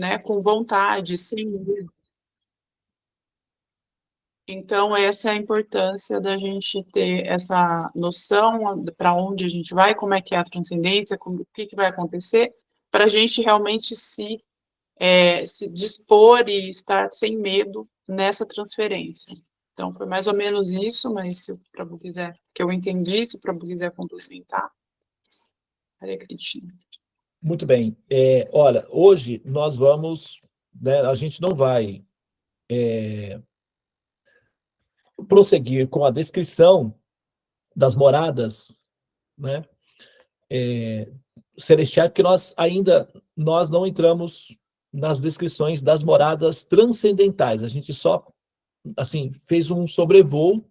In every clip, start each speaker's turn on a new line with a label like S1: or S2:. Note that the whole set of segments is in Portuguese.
S1: né, com vontade, sem medo. Então, essa é a importância da gente ter essa noção para onde a gente vai, como é que é a transcendência, como, o que, que vai acontecer, para a gente realmente se dispor e estar sem medo nessa transferência. Então, foi mais ou menos isso, mas se o Prabhu quiser, que eu entendi, se o Prabhu quiser complementar, Hare Krishna.
S2: Muito bem. Olha, hoje nós vamos, né, a gente não vai prosseguir com a descrição das moradas, né, celestiais, porque nós não entramos nas descrições das moradas transcendentais. A gente só, assim, fez um sobrevoo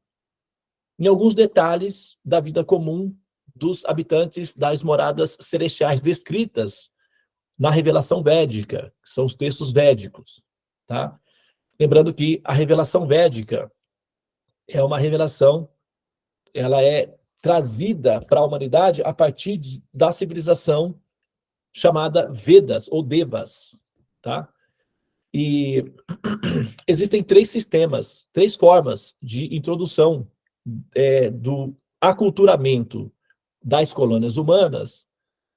S2: em alguns detalhes da vida comum dos habitantes das moradas celestiais descritas na revelação védica, que são os textos védicos, tá? Lembrando que a revelação védica é uma revelação, ela é trazida para a humanidade a partir da civilização chamada Vedas ou Devas, tá? E existem três sistemas, três formas de introdução do aculturamento das colônias humanas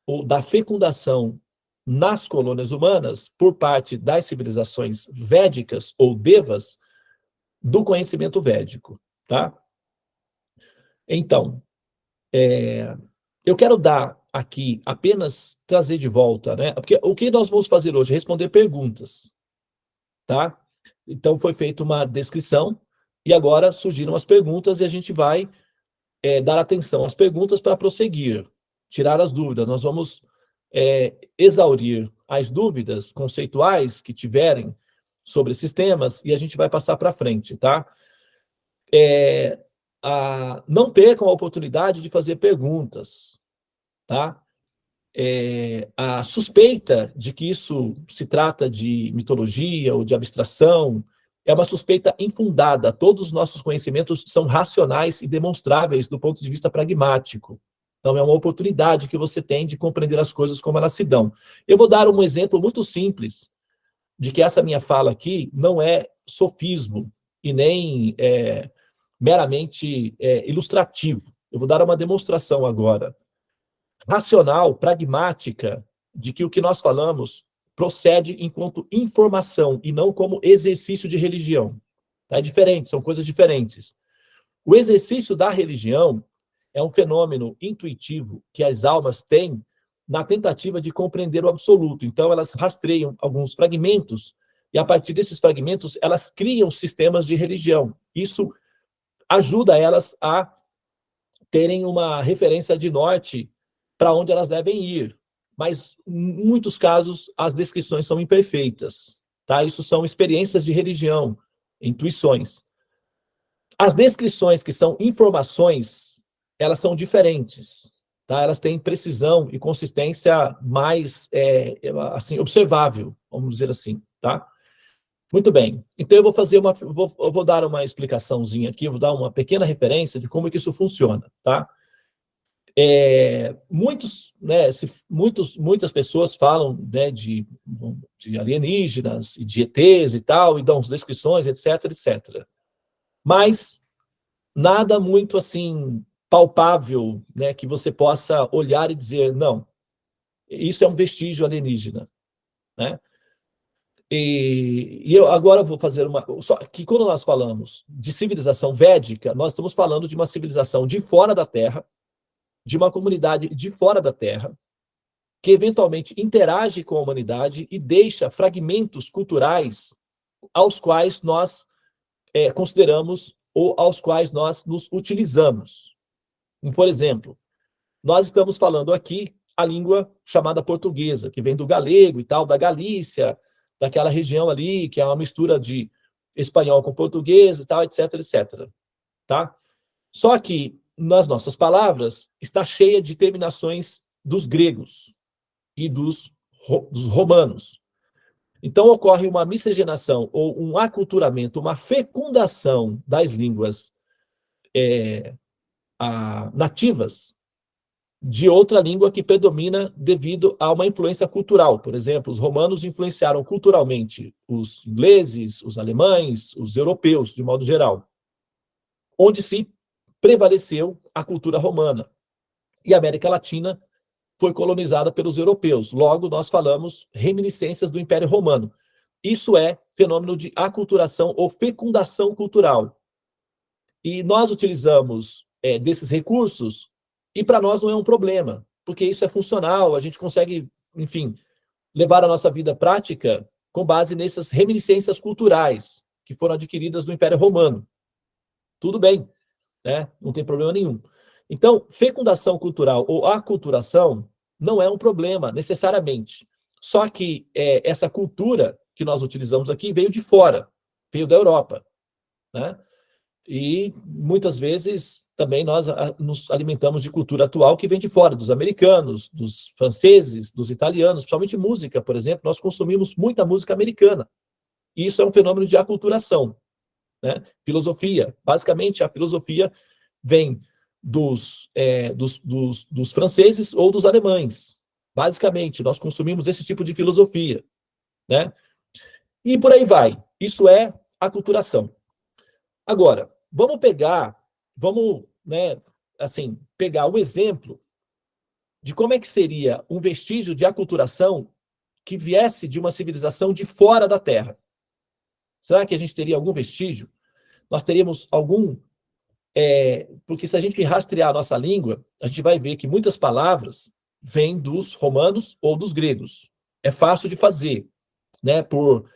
S2: ou da fecundação nas colônias humanas por parte das civilizações védicas ou devas do conhecimento védico, tá? Então, eu quero dar aqui apenas trazer de volta, né? Porque o que nós vamos fazer hoje é responder perguntas, tá? Então foi feita uma descrição e agora surgiram as perguntas e a gente vai dar atenção às perguntas para prosseguir, tirar as dúvidas. Nós vamos exaurir as dúvidas conceituais que tiverem sobre esses temas e a gente vai passar para frente, tá? Não percam a oportunidade de fazer perguntas, tá? A suspeita de que isso se trata de mitologia ou de abstração é uma suspeita infundada. Todos os nossos conhecimentos são racionais e demonstráveis do ponto de vista pragmático. Então, é uma oportunidade que você tem de compreender as coisas como elas se dão. Eu vou dar um exemplo muito simples de que essa minha fala aqui não é sofismo e nem meramente ilustrativo. Eu vou dar uma demonstração agora racional, pragmática, de que o que nós falamos procede enquanto informação e não como exercício de religião. É diferente, são coisas diferentes. O exercício da religião é um fenômeno intuitivo que as almas têm na tentativa de compreender o absoluto. Então, elas rastreiam alguns fragmentos e, a partir desses fragmentos, elas criam sistemas de religião. Isso ajuda elas a terem uma referência de norte para onde elas devem ir. Mas, em muitos casos, as descrições são imperfeitas. Tá? Isso são experiências de religião, intuições. As descrições que são informações, elas são diferentes. Tá? Elas têm precisão e consistência mais assim, observável, vamos dizer assim. Tá? Muito bem. Então, eu vou dar uma explicaçãozinha aqui, vou dar uma pequena referência de como é que isso funciona. Tá? Muitas pessoas falam, né, de alienígenas e de ETs e tal, e dão descrições, etc, etc. Mas nada muito assim palpável, né, que você possa olhar e dizer, não, isso é um vestígio alienígena, né? E eu agora vou fazer só que quando nós falamos de civilização védica, nós estamos falando de uma civilização de fora da Terra, de uma comunidade de fora da Terra, que eventualmente interage com a humanidade e deixa fragmentos culturais aos quais nós consideramos ou aos quais nós nos utilizamos. Por exemplo, nós estamos falando aqui a língua chamada portuguesa, que vem do galego e tal, da Galícia, daquela região ali, que é uma mistura de espanhol com português e tal, etc, etc. Tá? Só que nas nossas palavras está cheia de terminações dos gregos e dos romanos. Então, ocorre uma miscigenação ou um aculturamento, uma fecundação das línguas nativas de outra língua que predomina devido a uma influência cultural. Por exemplo, os romanos influenciaram culturalmente os ingleses, os alemães, os europeus, de modo geral, onde se prevaleceu a cultura romana. E a América Latina foi colonizada pelos europeus. Logo, nós falamos reminiscências do Império Romano. Isso é fenômeno de aculturação ou fecundação cultural. E nós utilizamos desses recursos, e para nós não é um problema, porque isso é funcional, a gente consegue, enfim, levar a nossa vida prática com base nessas reminiscências culturais que foram adquiridas do Império Romano. Tudo bem, né? Não tem problema nenhum. Então, fecundação cultural ou aculturação não é um problema, necessariamente. Só que essa cultura que nós utilizamos aqui veio de fora, veio da Europa, né? E muitas vezes também nós nos alimentamos de cultura atual que vem de fora, dos americanos, dos franceses, dos italianos, principalmente música, por exemplo, nós consumimos muita música americana. E isso é um fenômeno de aculturação, né? Filosofia, basicamente a filosofia vem dos franceses ou dos alemães. Basicamente, nós consumimos esse tipo de filosofia, né? E por aí vai. Isso é aculturação. Agora, vamos, né, assim, pegar o exemplo de como é que seria um vestígio de aculturação que viesse de uma civilização de fora da Terra. Será que a gente teria algum vestígio? Nós teríamos algum... porque se a gente rastrear a nossa língua, a gente vai ver que muitas palavras vêm dos romanos ou dos gregos. É fácil de fazer, né, por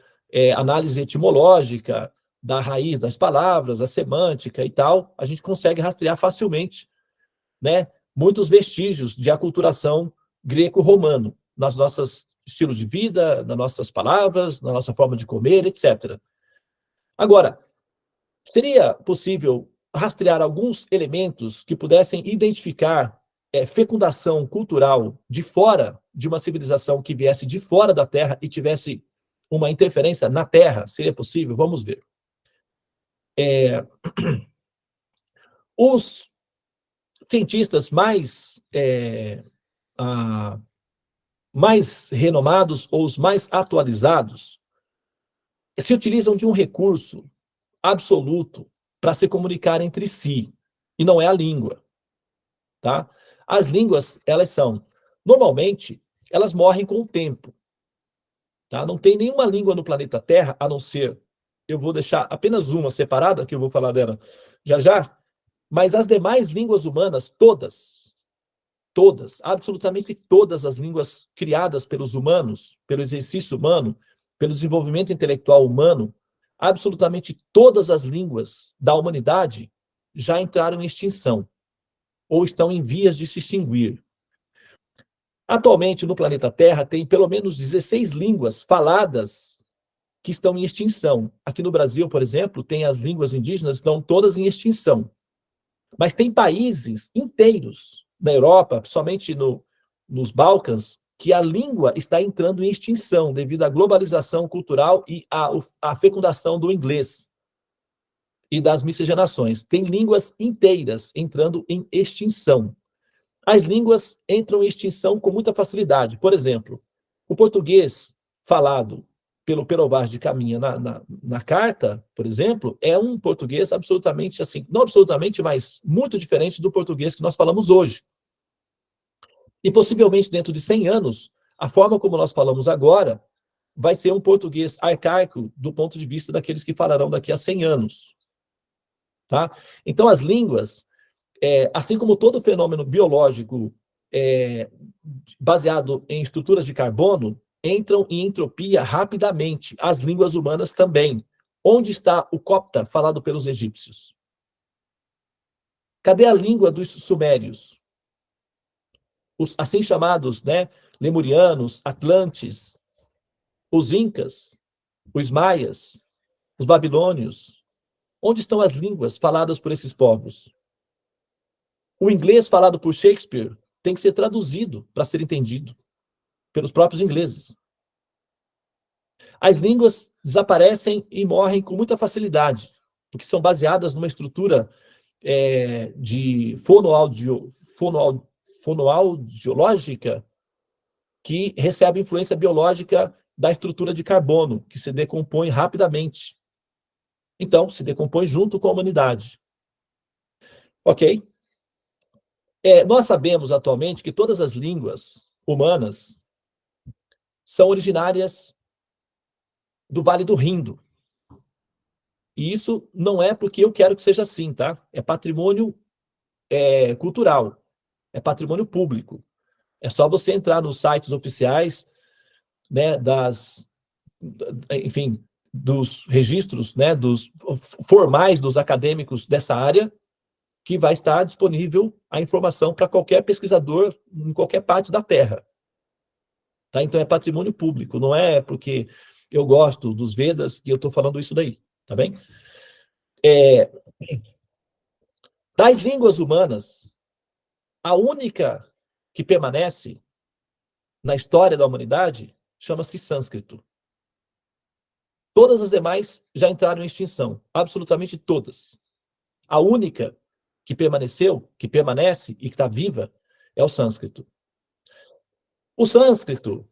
S2: análise etimológica da raiz das palavras, a semântica e tal, a gente consegue rastrear facilmente, né, muitos vestígios de aculturação greco-romano nas nossas estilos de vida, nas nossas palavras, na nossa forma de comer, etc. Agora, seria possível rastrear alguns elementos que pudessem identificar fecundação cultural de fora de uma civilização que viesse de fora da Terra e tivesse uma interferência na Terra? Seria possível? Vamos ver. Os cientistas mais renomados ou os mais atualizados se utilizam de um recurso absoluto para se comunicar entre si, e não é a língua, tá? As línguas, normalmente, elas morrem com o tempo, tá? Não tem nenhuma língua no planeta Terra, a não ser, eu vou deixar apenas uma separada, que eu vou falar dela já já, mas as demais línguas humanas, todas, absolutamente todas as línguas criadas pelos humanos, pelo exercício humano, pelo desenvolvimento intelectual humano, absolutamente todas as línguas da humanidade já entraram em extinção, ou estão em vias de se extinguir. Atualmente, no planeta Terra, tem pelo menos 16 línguas faladas que estão em extinção. Aqui no Brasil, por exemplo, tem as línguas indígenas, estão todas em extinção. Mas tem países inteiros na Europa, principalmente nos Balcãs, que a língua está entrando em extinção devido à globalização cultural e à fecundação do inglês e das miscigenações. Tem línguas inteiras entrando em extinção. As línguas entram em extinção com muita facilidade. Por exemplo, o português falado pelo Pero Vaz de Caminha na carta, por exemplo, é um português absolutamente assim, não absolutamente, mas muito diferente do português que nós falamos hoje. E possivelmente dentro de 100 anos, a forma como nós falamos agora vai ser um português arcaico do ponto de vista daqueles que falarão daqui a 100 anos. Tá? Então, as línguas, assim como todo fenômeno biológico baseado em estruturas de carbono, entram em entropia rapidamente. As línguas humanas também. Onde está o copta falado pelos egípcios? Cadê a língua dos sumérios? Os assim chamados, né, lemurianos, atlantes, os incas, os maias, os babilônios. Onde estão as línguas faladas por esses povos? O inglês falado por Shakespeare tem que ser traduzido para ser entendido pelos próprios ingleses. As línguas desaparecem e morrem com muita facilidade, porque são baseadas numa estrutura de fonoaudiológica que recebe influência biológica da estrutura de carbono, que se decompõe rapidamente. Então, se decompõe junto com a humanidade. Ok? Nós sabemos atualmente que todas as línguas humanas são originárias do Vale do Rindo. E isso não é porque eu quero que seja assim, tá? É patrimônio cultural, é patrimônio público. É só você entrar nos sites oficiais, né, enfim, dos registros, né, dos formais dos acadêmicos dessa área, que vai estar disponível a informação para qualquer pesquisador em qualquer parte da Terra. Tá? Então é patrimônio público, não é porque eu gosto dos Vedas que eu estou falando isso daí, tá bem? Das línguas humanas, a única que permanece na história da humanidade chama-se sânscrito. Todas as demais já entraram em extinção, absolutamente todas. A única que permaneceu, que permanece e que está viva é o sânscrito. O sânscrito,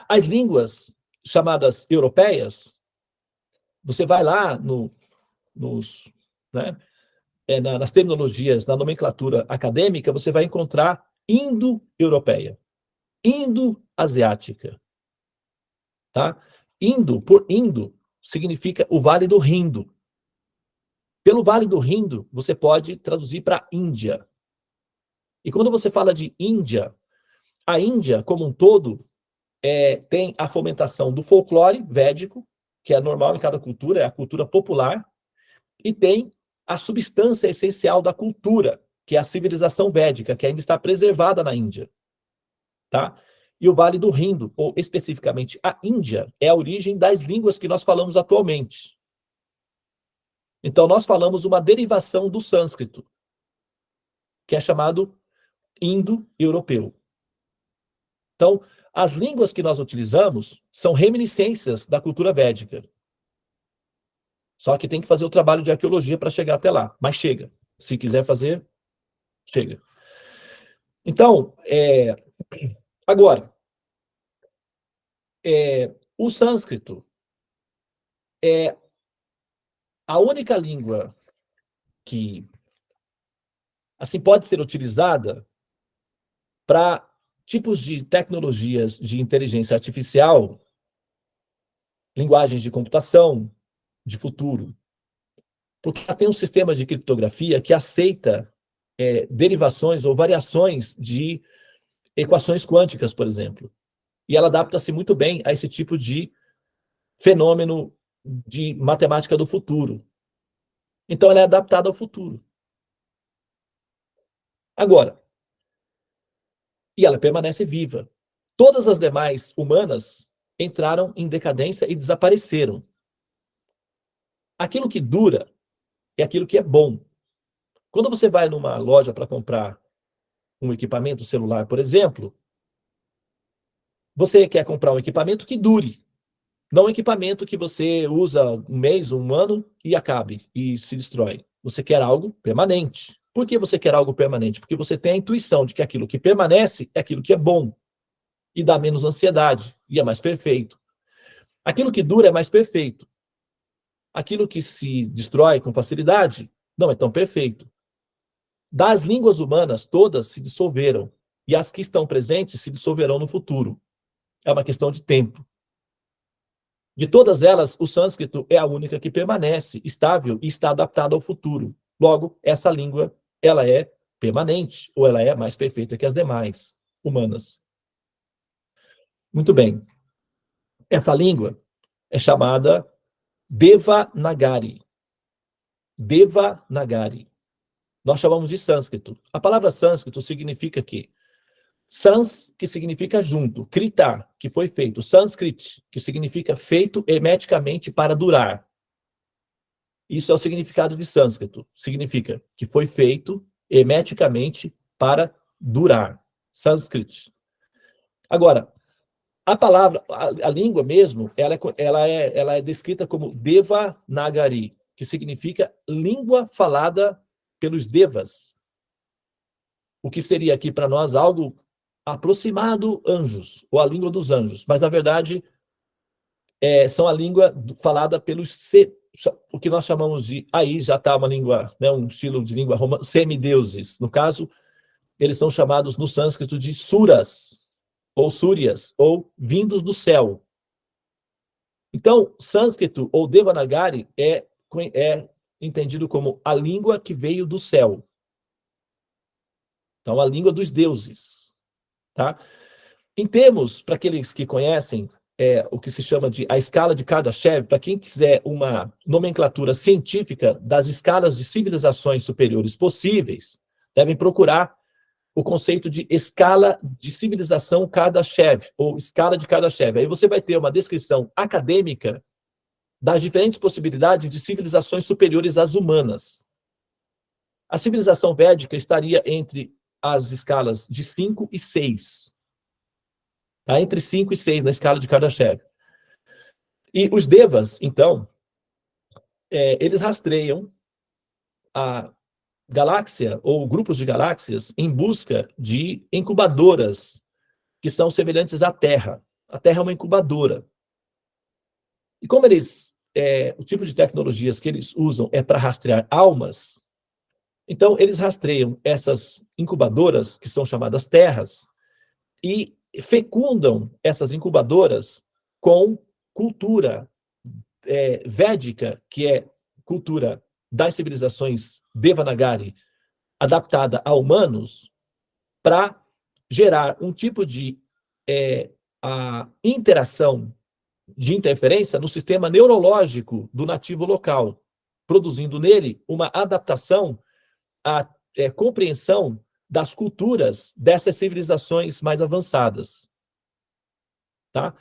S2: as línguas chamadas europeias, você vai lá né, nas terminologias, na nomenclatura acadêmica, você vai encontrar indo-europeia, indo-asiática. Tá? Por Indo, significa o Vale do Rindo. Pelo Vale do Rindo, você pode traduzir para Índia. E quando você fala de Índia, a Índia, como um todo, tem a fomentação do folclore védico, que é normal em cada cultura, é a cultura popular, e tem a substância essencial da cultura, que é a civilização védica, que ainda está preservada na Índia. Tá? E o Vale do Rindo, ou especificamente a Índia, é a origem das línguas que nós falamos atualmente. Então, nós falamos uma derivação do sânscrito, que é chamado indo-europeu. Então, as línguas que nós utilizamos são reminiscências da cultura védica. Só que tem que fazer o trabalho de arqueologia para chegar até lá. Mas chega. Se quiser fazer, chega. Então, agora, o sânscrito é a única língua que assim pode ser utilizada para tipos de tecnologias de inteligência artificial, linguagens de computação de futuro. Porque ela tem um sistema de criptografia que aceita derivações ou variações de equações quânticas, por exemplo. E ela adapta-se muito bem a esse tipo de fenômeno de matemática do futuro. Então, ela é adaptada ao futuro. Agora, e ela permanece viva. Todas as demais humanas entraram em decadência e desapareceram. Aquilo que dura é aquilo que é bom. Quando você vai numa loja para comprar um equipamento celular, por exemplo, você quer comprar um equipamento que dure. Não um equipamento que você usa um mês, um ano e acabe e se destrói. Você quer algo permanente. Por que você quer algo permanente? Porque você tem a intuição de que aquilo que permanece é aquilo que é bom e dá menos ansiedade e é mais perfeito. Aquilo que dura é mais perfeito. Aquilo que se destrói com facilidade não é tão perfeito. Das línguas humanas, todas se dissolveram e as que estão presentes se dissolverão no futuro. É uma questão de tempo. De todas elas, o sânscrito é a única que permanece estável e está adaptada ao futuro. Logo, essa língua, ela é permanente, ou ela é mais perfeita que as demais humanas. Muito bem. Essa língua é chamada Devanagari. Devanagari. Nós chamamos de sânscrito. A palavra sânscrito significa que sans, que significa junto, krita, que foi feito, sanskrit, que significa feito hermeticamente para durar. Isso é o significado de sânscrito. Significa que foi feito hermeticamente para durar. Sânscrito. Agora, a palavra, a língua mesmo, ela é descrita como Devanagari, que significa língua falada pelos devas, o que seria aqui para nós algo aproximado anjos, ou a língua dos anjos, mas na verdade são a língua falada pelos o que nós chamamos de, aí já está uma língua, né, um estilo de língua romana, semideuses. No caso, eles são chamados no sânscrito de suras, ou súrias, ou vindos do céu. Então, sânscrito ou Devanagari é entendido como a língua que veio do céu. Então, a língua dos deuses. Tá? Em termos, para aqueles que conhecem o que se chama de a escala de Kardashev, para quem quiser uma nomenclatura científica das escalas de civilizações superiores possíveis, devem procurar o conceito de escala de civilização Kardashev, ou escala de Kardashev. Aí você vai ter uma descrição acadêmica das diferentes possibilidades de civilizações superiores às humanas. A civilização védica estaria entre as escalas de 5 e 6. Tá? Entre 5 e 6 na escala de Kardashev. E os devas, então, eles rastreiam a galáxia ou grupos de galáxias em busca de incubadoras que são semelhantes à Terra. A Terra é uma incubadora. E como o tipo de tecnologias que eles usam é para rastrear almas, então eles rastreiam essas incubadoras, que são chamadas terras, e fecundam essas incubadoras com cultura védica, que é cultura das civilizações Devanagari, adaptada a humanos, para gerar um tipo de a interação de interferência no sistema neurológico do nativo local, produzindo nele uma adaptação à compreensão das culturas dessas civilizações mais avançadas. Tá?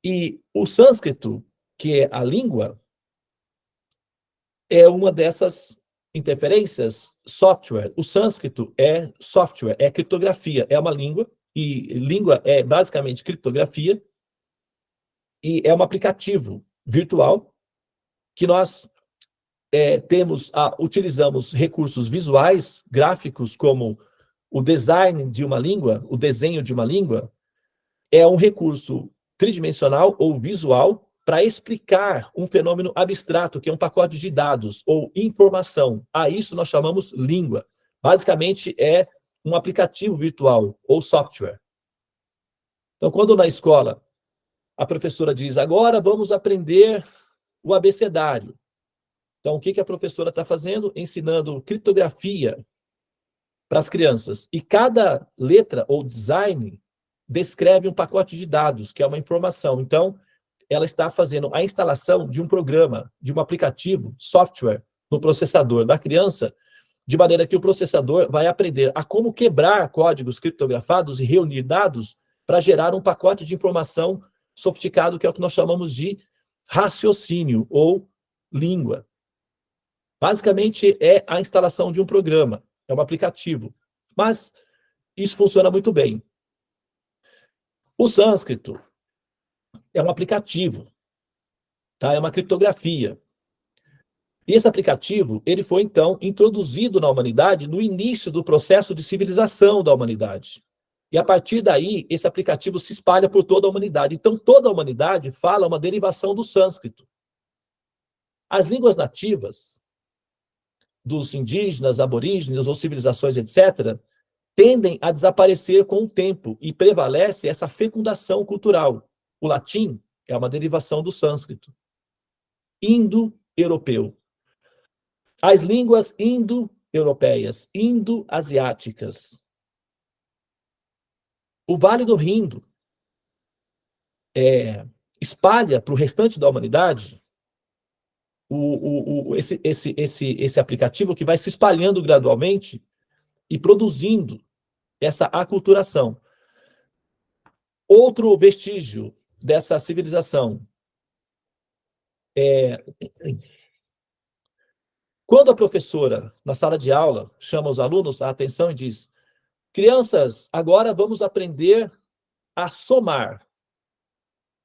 S2: E o sânscrito, que é a língua, é uma dessas interferências software. O sânscrito é software, é criptografia, é uma língua, e língua é basicamente criptografia, e é um aplicativo virtual que nós utilizamos recursos visuais, gráficos, como o design de uma língua, o desenho de uma língua, é um recurso tridimensional ou visual para explicar um fenômeno abstrato, que é um pacote de dados ou informação. A isso nós chamamos língua. Basicamente, é um aplicativo virtual ou software. Então, quando na escola a professora diz, agora vamos aprender o abecedário. Então, o que a professora está fazendo? Ensinando criptografia para as crianças. E cada letra ou design descreve um pacote de dados, que é uma informação. Então, ela está fazendo a instalação de um programa, de um aplicativo, software, no processador da criança, de maneira que o processador vai aprender a como quebrar códigos criptografados e reunir dados para gerar um pacote de informação sofisticado, que é o que nós chamamos de raciocínio ou língua. Basicamente, é a instalação de um programa, é um aplicativo. Mas isso funciona muito bem. O sânscrito é um aplicativo, tá? É uma criptografia. E esse aplicativo, ele foi, então, introduzido na humanidade no início do processo de civilização da humanidade. E, a partir daí, esse aplicativo se espalha por toda a humanidade. Então, toda a humanidade fala uma derivação do sânscrito. As línguas nativas dos indígenas, aborígenes ou civilizações, etc., tendem a desaparecer com o tempo e prevalece essa fecundação cultural. O latim é uma derivação do sânscrito. Indo-europeu. As línguas indo-europeias, indo-asiáticas. O Vale do Indo espalha para o restante da humanidade esse aplicativo que vai se espalhando gradualmente e produzindo essa aculturação. Outro vestígio dessa civilização quando a professora, na sala de aula, chama os alunos a atenção e diz: crianças, agora vamos aprender a somar.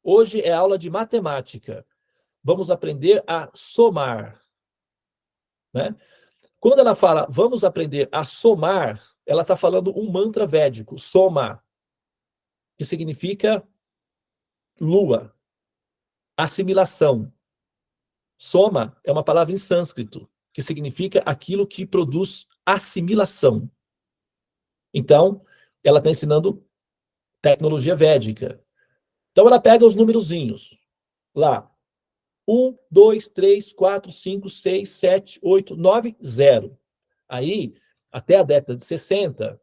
S2: Hoje é aula de matemática. Vamos aprender a somar. Né? Quando ela fala, vamos aprender a somar, ela está falando um mantra védico, Soma, que significa lua, assimilação. Soma é uma palavra em sânscrito, que significa aquilo que produz assimilação. Então, ela está ensinando tecnologia védica. Então, ela pega os numerozinhos lá. 1, 2, 3, 4, 5, 6, 7, 8, 9, 0. Aí, até a década de 60,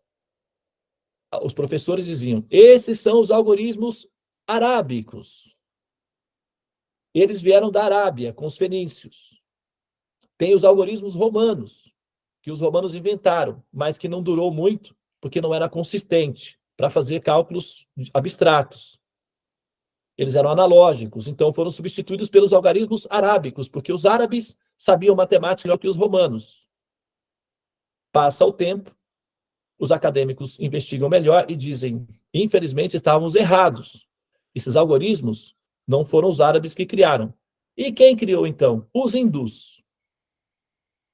S2: os professores diziam, esses são os algoritmos arábicos. Eles vieram da Arábia, com os fenícios. Tem os algoritmos romanos, que os romanos inventaram, mas que não durou muito, porque não era consistente para fazer cálculos abstratos. Eles eram analógicos, então foram substituídos pelos algoritmos arábicos, porque os árabes sabiam matemática melhor que os romanos. Passa o tempo, os acadêmicos investigam melhor e dizem, infelizmente, estávamos errados. Esses algoritmos não foram os árabes que criaram. E quem criou, então? Os hindus.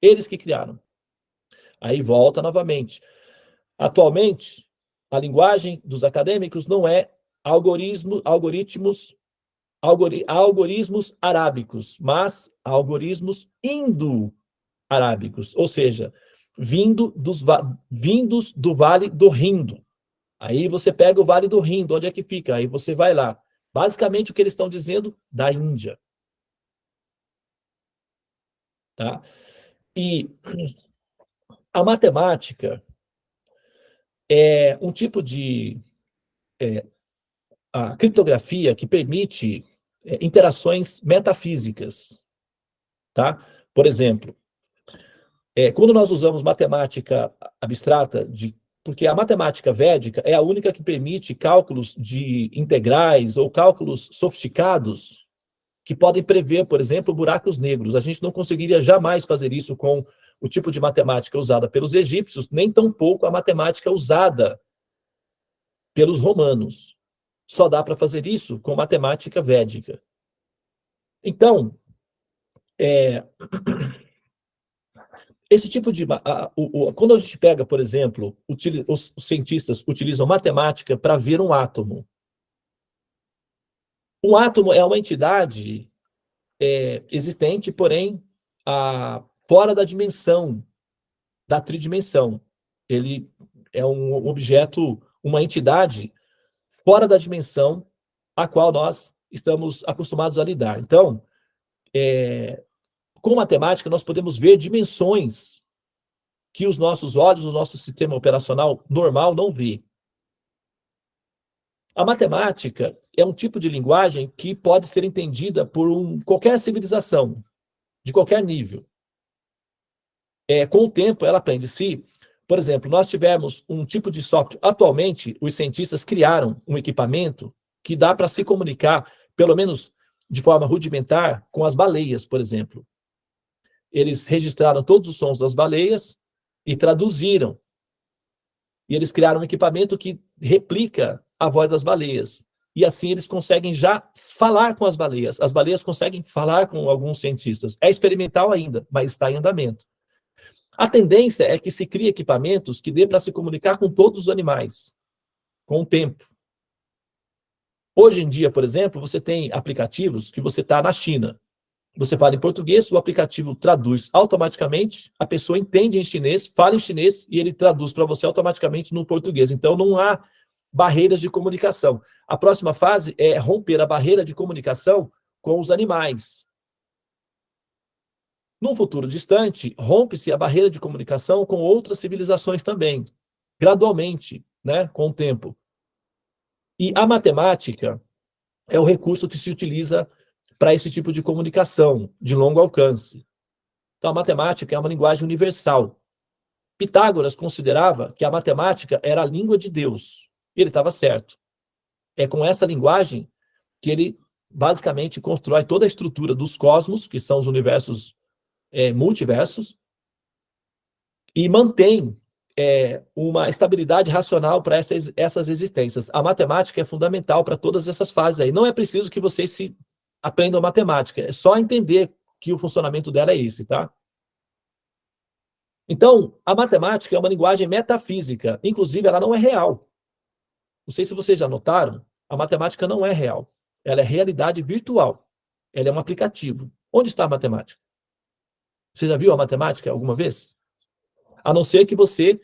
S2: Eles que criaram. Aí volta novamente. Atualmente, a linguagem dos acadêmicos não é algoritmos arábicos, mas algoritmos indo-arábicos, ou seja, vindos do Vale do Indo. Aí você pega o Vale do Indo, onde é que fica? Aí você vai lá. Basicamente o que eles estão dizendo da Índia. Tá? E a matemática é um tipo de a criptografia que permite interações metafísicas. Tá? Por exemplo, quando nós usamos matemática abstrata, porque a matemática védica é a única que permite cálculos de integrais ou cálculos sofisticados que podem prever, por exemplo, buracos negros. A gente não conseguiria jamais fazer isso com o tipo de matemática usada pelos egípcios, nem tampouco a matemática usada pelos romanos. Só dá para fazer isso com matemática védica. Então, esse tipo de... quando a gente pega, por exemplo, os cientistas utilizam matemática para ver um átomo. Um átomo é uma entidade existente, porém, fora da dimensão, da tridimensão. Ele é um objeto, uma entidade fora da dimensão a qual nós estamos acostumados a lidar. Então, com matemática, nós podemos ver dimensões que os nossos olhos, o nosso sistema operacional normal não vê. A matemática é um tipo de linguagem que pode ser entendida por qualquer civilização, de qualquer nível. Com o tempo, ela aprende-se. Por exemplo, nós tivemos um tipo de software. Atualmente, os cientistas criaram um equipamento que dá para se comunicar, pelo menos de forma rudimentar, com as baleias, por exemplo. Eles registraram todos os sons das baleias e traduziram. E eles criaram um equipamento que replica a voz das baleias. E assim eles conseguem já falar com as baleias. As baleias conseguem falar com alguns cientistas. É experimental ainda, mas está em andamento. A tendência é que se crie equipamentos que dê para se comunicar com todos os animais, com o tempo. Hoje em dia, por exemplo, você tem aplicativos que você está na China. Você fala em português, o aplicativo traduz automaticamente, a pessoa entende em chinês, fala em chinês e ele traduz para você automaticamente no português. Então, não há barreiras de comunicação. A próxima fase é romper a barreira de comunicação com os animais. Num futuro distante, rompe-se a barreira de comunicação com outras civilizações também, gradualmente, né, com o tempo. E a matemática é o recurso que se utiliza para esse tipo de comunicação de longo alcance. Então, a matemática é uma linguagem universal. Pitágoras considerava que a matemática era a língua de Deus. E ele estava certo. É com essa linguagem que ele, basicamente, constrói toda a estrutura dos cosmos, que são os universos multiversos, e mantém uma estabilidade racional para essas existências. A matemática é fundamental para todas essas fases aí. Não é preciso que vocês aprendam matemática, é só entender que o funcionamento dela é esse, tá? Então, a matemática é uma linguagem metafísica, inclusive ela não é real. Não sei se vocês já notaram, a matemática não é real. Ela é realidade virtual. Ela é um aplicativo. Onde está a matemática? Você já viu a matemática alguma vez? A não ser que você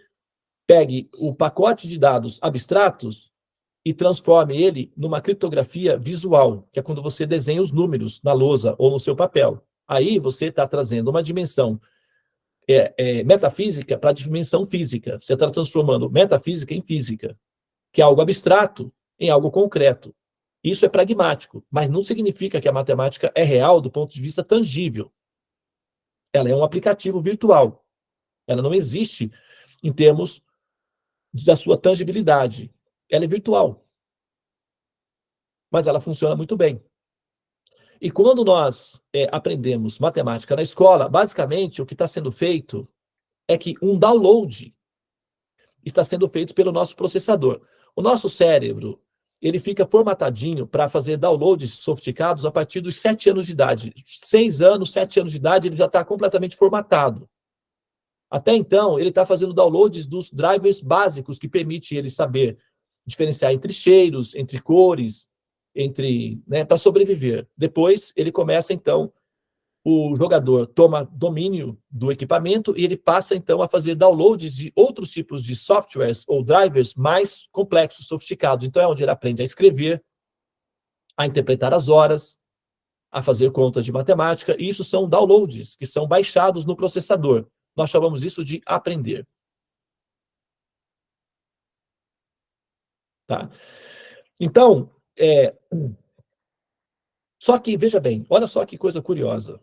S2: pegue o pacote de dados abstratos e transforme ele numa criptografia visual, que é quando você desenha os números na lousa ou no seu papel. Aí você está trazendo uma dimensão metafísica para a dimensão física. Você está transformando metafísica em física, que é algo abstrato em algo concreto. Isso é pragmático, mas não significa que a matemática é real do ponto de vista tangível. Ela é um aplicativo virtual. Ela não existe em termos da sua tangibilidade. Ela é virtual, mas ela funciona muito bem. E quando nós aprendemos matemática na escola, basicamente o que está sendo feito é que um download está sendo feito pelo nosso processador. O nosso cérebro, ele fica formatadinho para fazer downloads sofisticados a partir dos 7 anos de idade. 6 anos, 7 anos de idade, ele já está completamente formatado. Até então, ele está fazendo downloads dos drivers básicos que permite ele saber diferenciar entre cheiros, entre cores, para sobreviver. Depois, ele começa, então, o jogador toma domínio do equipamento e ele passa, então, a fazer downloads de outros tipos de softwares ou drivers mais complexos, sofisticados. Então, é onde ele aprende a escrever, a interpretar as horas, a fazer contas de matemática, e isso são downloads que são baixados no processador. Nós chamamos isso de aprender. Tá? Então, só que, veja bem, olha só que coisa curiosa.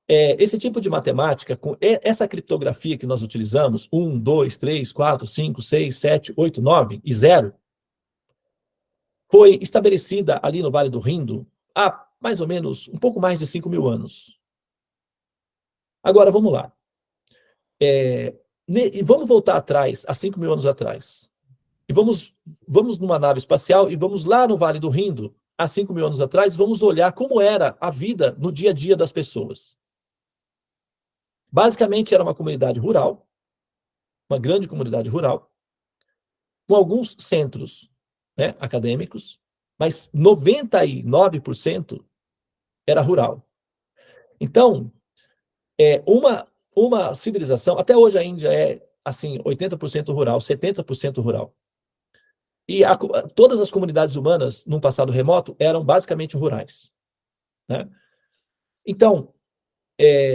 S2: Esse tipo de matemática, com essa criptografia que nós utilizamos, 1, 2, 3, 4, 5, 6, 7, 8, 9 e 0, foi estabelecida ali no Vale do Rindo há mais ou menos um pouco mais de 5.000 anos. Agora, vamos lá. E vamos voltar atrás, há 5.000 anos atrás. E vamos numa nave espacial e vamos lá no Vale do Rindo, há 5.000 anos atrás, vamos olhar como era a vida no dia a dia das pessoas. Basicamente, era uma comunidade rural, uma grande comunidade rural, com alguns centros acadêmicos, mas 99% era rural. Então, uma civilização, até hoje a Índia é assim, 80% rural, 70% rural. E todas as comunidades humanas, num passado remoto, eram basicamente rurais. Né? Então,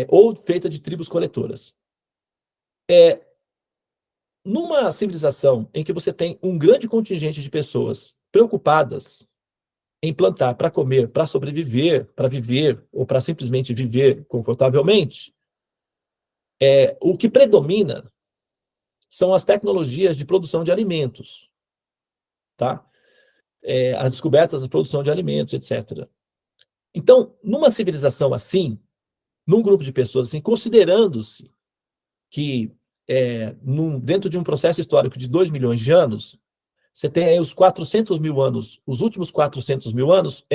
S2: ou feita de tribos coletoras. Numa civilização em que você tem um grande contingente de pessoas preocupadas em plantar para comer, para sobreviver, para viver, ou para simplesmente viver confortavelmente, o que predomina são as tecnologias de produção de alimentos, tá? As descobertas da produção de alimentos, etc. Então, numa civilização assim, num grupo de pessoas assim, considerando-se que dentro de um processo histórico de 2 milhões de anos, você tem aí os 400 mil anos, os últimos 400 mil anos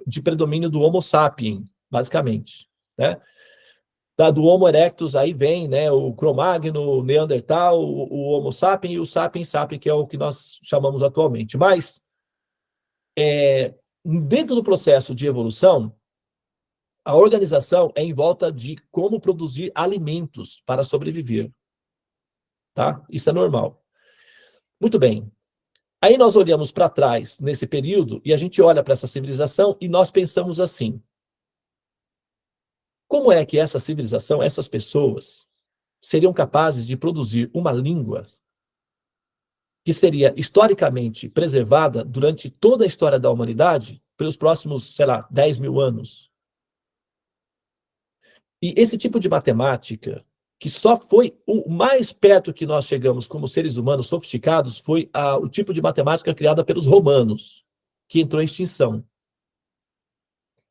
S2: de predomínio do Homo sapiens, basicamente. Né? Do Homo erectus, aí vem o Cro-Magnon, o Neandertal, o Homo sapiens e o Sapiens sapiens, que é o que nós chamamos atualmente. Mas, dentro do processo de evolução, a organização é em volta de como produzir alimentos para sobreviver. Tá? Isso é normal. Muito bem. Aí nós olhamos para trás nesse período e a gente olha para essa civilização e nós pensamos assim: como é que essa civilização, essas pessoas, seriam capazes de produzir uma língua que seria historicamente preservada durante toda a história da humanidade, pelos próximos, 10 mil anos? E esse tipo de matemática, que só foi o mais perto que nós chegamos como seres humanos sofisticados, foi o tipo de matemática criada pelos romanos, que entrou em extinção.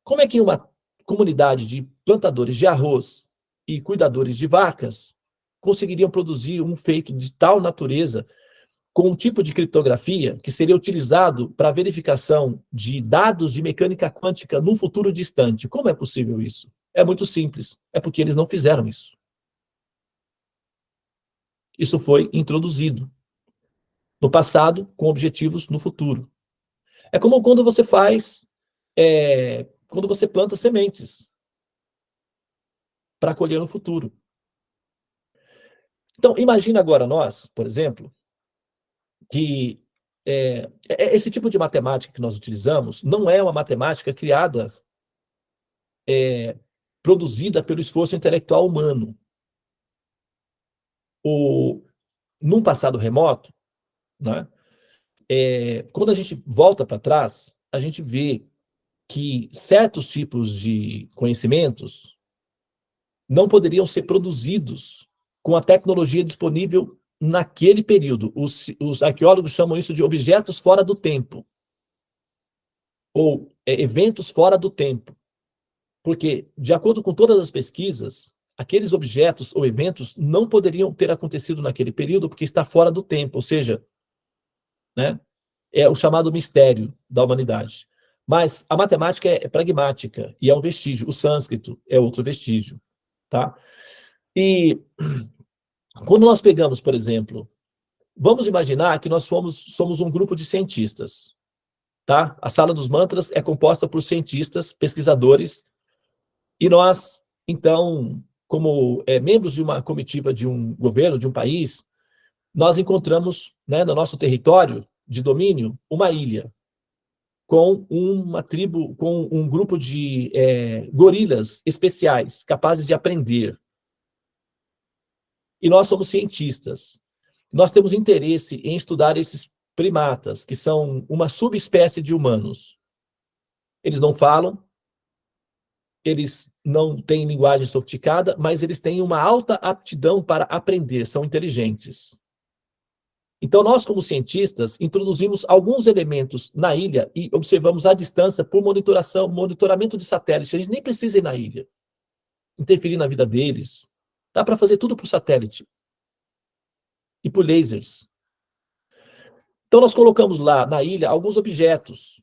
S2: Como é que uma comunidade de plantadores de arroz e cuidadores de vacas conseguiriam produzir um feito de tal natureza com um tipo de criptografia que seria utilizado para verificação de dados de mecânica quântica num futuro distante? Como é possível isso? É muito simples. É porque eles não fizeram isso. Isso foi introduzido no passado com objetivos no futuro. É como quando você quando você planta sementes para colher no futuro. Então, imagina agora nós, por exemplo, que esse tipo de matemática que nós utilizamos não é uma matemática criada, produzida pelo esforço intelectual humano. Num passado remoto, né, quando a gente volta para trás, a gente vê que certos tipos de conhecimentos não poderiam ser produzidos com a tecnologia disponível naquele período. Os arqueólogos chamam isso de objetos fora do tempo, ou eventos fora do tempo. Porque, de acordo com todas as pesquisas, aqueles objetos ou eventos não poderiam ter acontecido naquele período porque está fora do tempo, ou seja, né, é o chamado mistério da humanidade. Mas a matemática é pragmática e é um vestígio. O sânscrito é outro vestígio, tá? E quando nós pegamos, por exemplo, vamos imaginar que nós somos um grupo de cientistas, tá? A Sala dos Mantras é composta por cientistas, pesquisadores, e nós, então, como membros de uma comitiva de um governo, de um país, nós encontramos, né, no nosso território de domínio, uma ilha com uma tribo, com um grupo de gorilas especiais, capazes de aprender. E nós somos cientistas. Nós temos interesse em estudar esses primatas, que são uma subespécie de humanos. Eles não falam, eles não têm linguagem sofisticada, mas eles têm uma alta aptidão para aprender, são inteligentes. Então, nós, como cientistas, introduzimos alguns elementos na ilha e observamos à distância por monitoramento de satélite. A gente nem precisa ir na ilha, interferir na vida deles. Dá para fazer tudo por satélite e por lasers. Então, nós colocamos lá na ilha alguns objetos.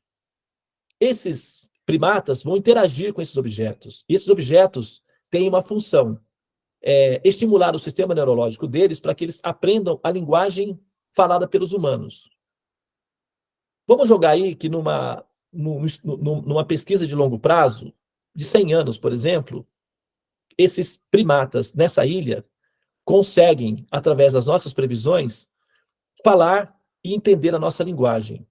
S2: Esses primatas vão interagir com esses objetos. E esses objetos têm uma função, estimular o sistema neurológico deles para que eles aprendam a linguagem falada pelos humanos. Vamos jogar aí que numa pesquisa de longo prazo, de 100 anos, por exemplo, esses primatas nessa ilha conseguem, através das nossas previsões, falar e entender a nossa linguagem.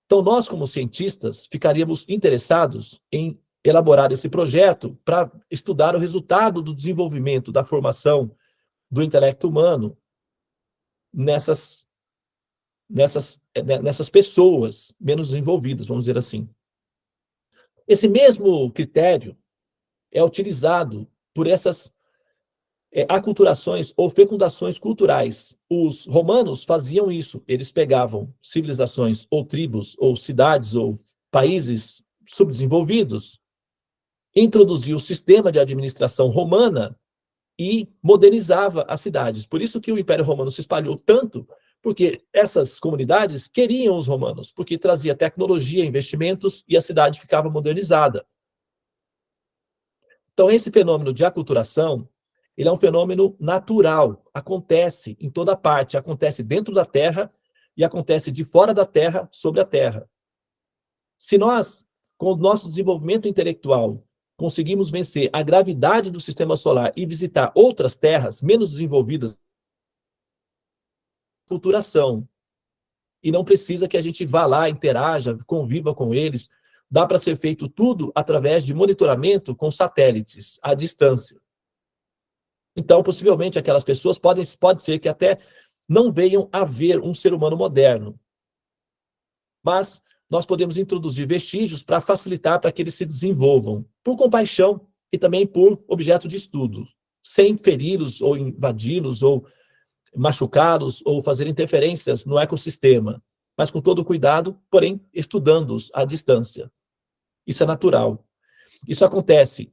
S2: Então, nós, como cientistas, ficaríamos interessados em elaborar esse projeto para estudar o resultado do desenvolvimento da formação do intelecto humano nessas pessoas menos desenvolvidas, vamos dizer assim. Esse mesmo critério é utilizado por essas aculturações ou fecundações culturais. Os romanos faziam isso, eles pegavam civilizações ou tribos ou cidades ou países subdesenvolvidos, introduziam o sistema de administração romana e modernizava as cidades. Por isso que o Império Romano se espalhou tanto, porque essas comunidades queriam os romanos, porque trazia tecnologia, investimentos e a cidade ficava modernizada. Então, esse fenômeno de aculturação, ele é um fenômeno natural, acontece em toda parte, acontece dentro da Terra e acontece de fora da Terra sobre a Terra. Se nós, com o nosso desenvolvimento intelectual, conseguimos vencer a gravidade do sistema solar e visitar outras terras menos desenvolvidas, aculturação. E não precisa que a gente vá lá, interaja, conviva com eles. Dá para ser feito tudo através de monitoramento com satélites, à distância. Então, possivelmente, aquelas pessoas pode ser que até não venham a ver um ser humano moderno. Mas nós podemos introduzir vestígios para facilitar para que eles se desenvolvam, por compaixão e também por objeto de estudo, sem feri-los ou invadi-los ou machucá-los ou fazer interferências no ecossistema, mas com todo cuidado, porém estudando-os à distância. Isso é natural. Isso acontece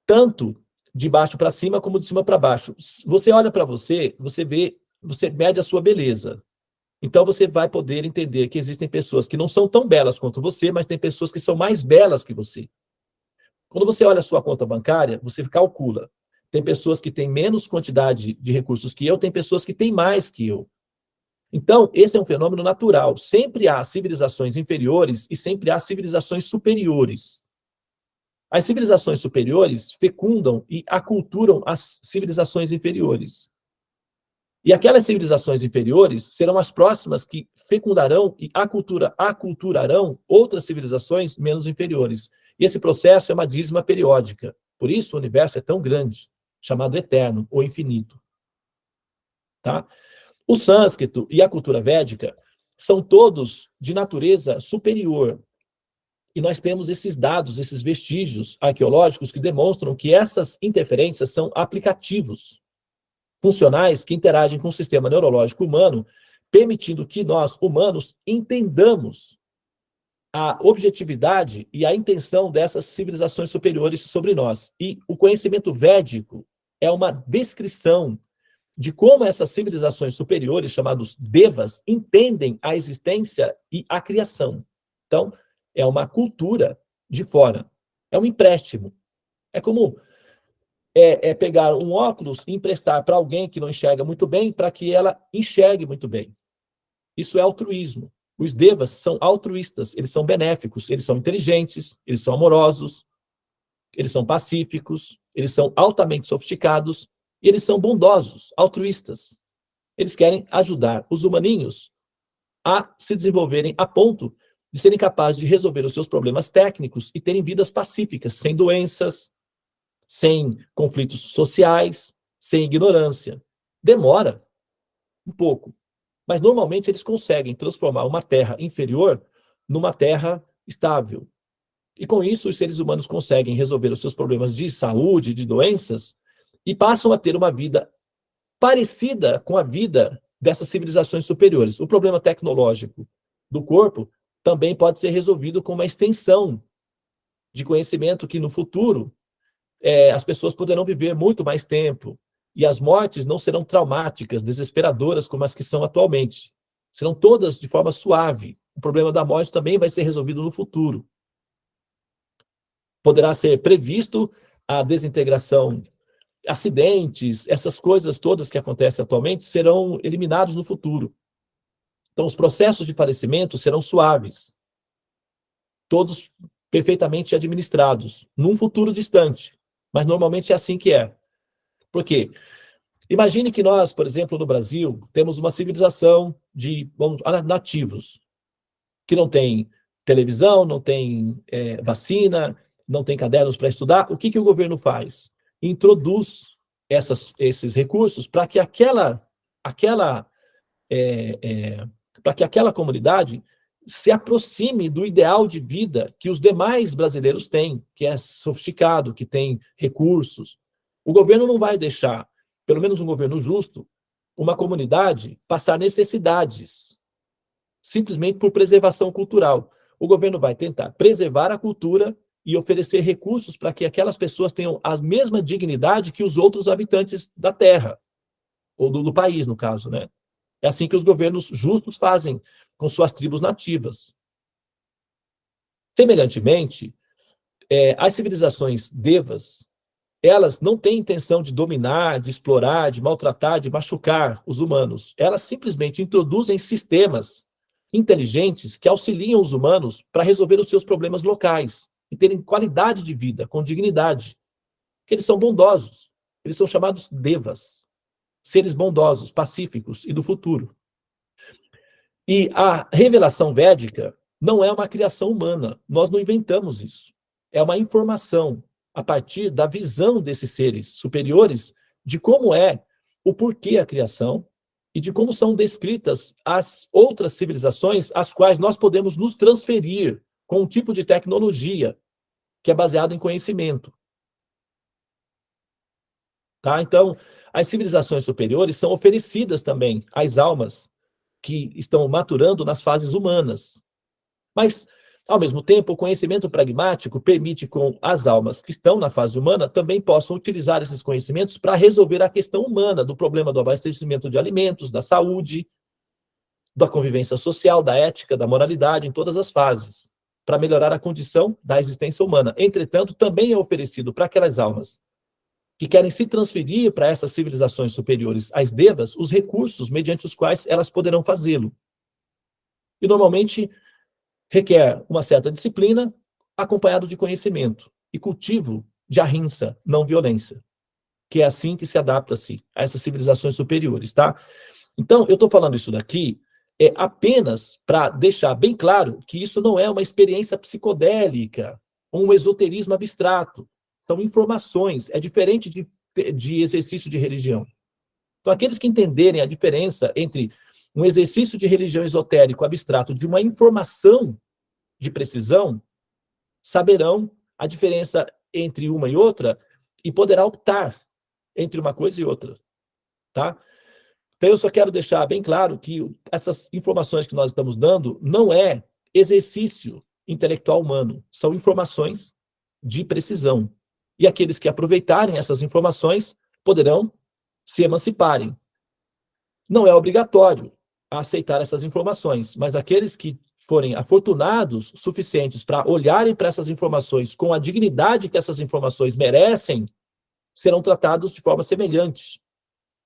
S2: tanto de baixo para cima como de cima para baixo. Você olha para você, você vê, você mede a sua beleza. Então você vai poder entender que existem pessoas que não são tão belas quanto você, mas tem pessoas que são mais belas que você. Quando você olha a sua conta bancária, você calcula. Tem pessoas que têm menos quantidade de recursos que eu, tem pessoas que têm mais que eu. Então, esse é um fenômeno natural. Sempre há civilizações inferiores e sempre há civilizações superiores. As civilizações superiores fecundam e aculturam as civilizações inferiores. E aquelas civilizações inferiores serão as próximas que fecundarão e aculturarão outras civilizações menos inferiores. E esse processo é uma dízima periódica. Por isso o universo é tão grande, chamado eterno ou infinito. Tá? O sânscrito e a cultura védica são todos de natureza superior. E nós temos esses dados, esses vestígios arqueológicos que demonstram que essas interferências são aplicativos funcionais que interagem com o sistema neurológico humano, permitindo que nós, humanos, entendamos a objetividade e a intenção dessas civilizações superiores sobre nós. E o conhecimento védico é uma descrição de como essas civilizações superiores, chamados devas, entendem a existência e a criação. Então, é uma cultura de fora. É um empréstimo. É como pegar um óculos e emprestar para alguém que não enxerga muito bem, para que ela enxergue muito bem. Isso é altruísmo. Os devas são altruístas, eles são benéficos, eles são inteligentes, eles são amorosos, eles são pacíficos, eles são altamente sofisticados e eles são bondosos, altruístas. Eles querem ajudar os humaninhos a se desenvolverem a ponto de serem capazes de resolver os seus problemas técnicos e terem vidas pacíficas, sem doenças, sem conflitos sociais, sem ignorância. Demora um pouco, mas normalmente eles conseguem transformar uma terra inferior numa terra estável. E com isso, os seres humanos conseguem resolver os seus problemas de saúde, de doenças, e passam a ter uma vida parecida com a vida dessas civilizações superiores. O problema tecnológico do corpo também pode ser resolvido com uma extensão de conhecimento que no futuro as pessoas poderão viver muito mais tempo e as mortes não serão traumáticas, desesperadoras como as que são atualmente. Serão todas de forma suave. O problema da morte também vai ser resolvido no futuro. Poderá ser previsto a desintegração, acidentes, essas coisas todas que acontecem atualmente serão eliminados no futuro. Então, os processos de falecimento serão suaves, todos perfeitamente administrados, num futuro distante. Mas normalmente é assim que é. Por quê? Imagine que nós, por exemplo, no Brasil, temos uma civilização de nativos, que não tem televisão, não tem vacina, não tem cadernos para estudar. O que o governo faz? Introduz esses recursos para que aquela comunidade se aproxime do ideal de vida que os demais brasileiros têm, que é sofisticado, que tem recursos. O governo não vai deixar, pelo menos um governo justo, uma comunidade passar necessidades, simplesmente por preservação cultural. O governo vai tentar preservar a cultura e oferecer recursos para que aquelas pessoas tenham a mesma dignidade que os outros habitantes da terra, ou do país, no caso, né? É assim que os governos justos fazem com suas tribos nativas. Semelhantemente, as civilizações devas, elas não têm intenção de dominar, de explorar, de maltratar, de machucar os humanos. Elas simplesmente introduzem sistemas inteligentes que auxiliam os humanos para resolver os seus problemas locais e terem qualidade de vida, com dignidade. Porque eles são bondosos. Eles são chamados devas, seres bondosos, pacíficos e do futuro. E a revelação védica não é uma criação humana. Nós não inventamos isso. É uma informação a partir da visão desses seres superiores de como é o porquê a criação e de como são descritas as outras civilizações às quais nós podemos nos transferir com um tipo de tecnologia que é baseado em conhecimento. Tá? Então, as civilizações superiores são oferecidas também às almas que estão maturando nas fases humanas. Mas, ao mesmo tempo, o conhecimento pragmático permite que as almas que estão na fase humana também possam utilizar esses conhecimentos para resolver a questão humana, do problema do abastecimento de alimentos, da saúde, da convivência social, da ética, da moralidade, em todas as fases, para melhorar a condição da existência humana. Entretanto, também é oferecido para aquelas almas que querem se transferir para essas civilizações superiores, as devas, os recursos mediante os quais elas poderão fazê-lo. E normalmente requer uma certa disciplina, acompanhado de conhecimento e cultivo de ahimsa, não violência, que é assim que se adapta-se a essas civilizações superiores, tá? Então, eu estou falando isso daqui apenas para deixar bem claro que isso não é uma experiência psicodélica, um esoterismo abstrato. São informações, é diferente de exercício de religião. Então, aqueles que entenderem a diferença entre um exercício de religião esotérico abstrato de uma informação de precisão, saberão a diferença entre uma e outra e poderá optar entre uma coisa e outra, tá? Então, eu só quero deixar bem claro que essas informações que nós estamos dando não é exercício intelectual humano, são informações de precisão. E aqueles que aproveitarem essas informações poderão se emanciparem. Não é obrigatório aceitar essas informações, mas aqueles que forem afortunados suficientes para olharem para essas informações com a dignidade que essas informações merecem, serão tratados de forma semelhante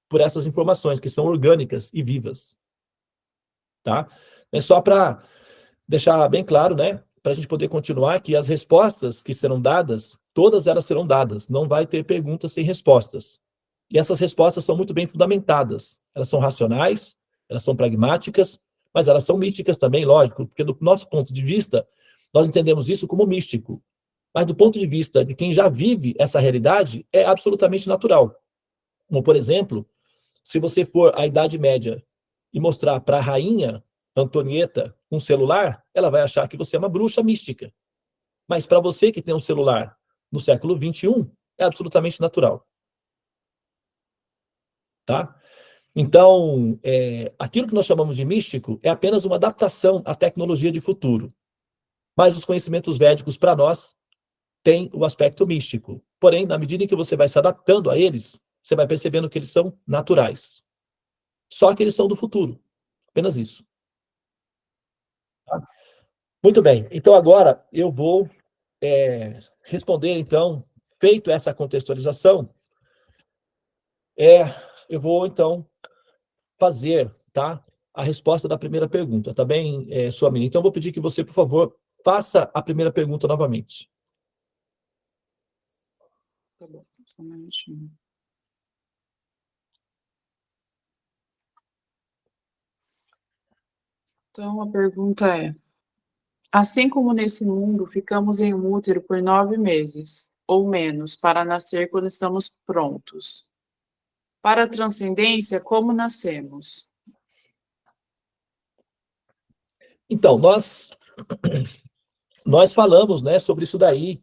S2: por essas informações que são orgânicas e vivas. Tá? É só para deixar bem claro, né, para a gente poder continuar, que as respostas que serão dadas, todas elas serão dadas, não vai ter perguntas sem respostas. E essas respostas são muito bem fundamentadas, elas são racionais, elas são pragmáticas, mas elas são místicas também, lógico, porque do nosso ponto de vista, nós entendemos isso como místico, mas do ponto de vista de quem já vive essa realidade, é absolutamente natural. Como, por exemplo, se você for à Idade Média e mostrar para a rainha Antonieta um celular, ela vai achar que você é uma bruxa mística. Mas para você que tem um celular no século XXI, é absolutamente natural. Tá? Então, aquilo que nós chamamos de místico é apenas uma adaptação à tecnologia de futuro. Mas os conhecimentos védicos, para nós, têm o aspecto místico. Porém, na medida em que você vai se adaptando a eles, você vai percebendo que eles são naturais. Só que eles são do futuro. Apenas isso. Tá? Muito bem. Então, agora eu vou responder, então, feito essa contextualização, eu vou, então, fazer, tá, a resposta da primeira pergunta, tá bem, Suamini? Então, eu vou pedir que você, por favor, faça a primeira pergunta novamente.
S1: Tá bom, só um minutinho. Então, a pergunta é: assim como nesse mundo ficamos em um útero por 9 meses, ou menos, para nascer quando estamos prontos, para a transcendência, como nascemos?
S2: Então, nós falamos, né, sobre isso daí,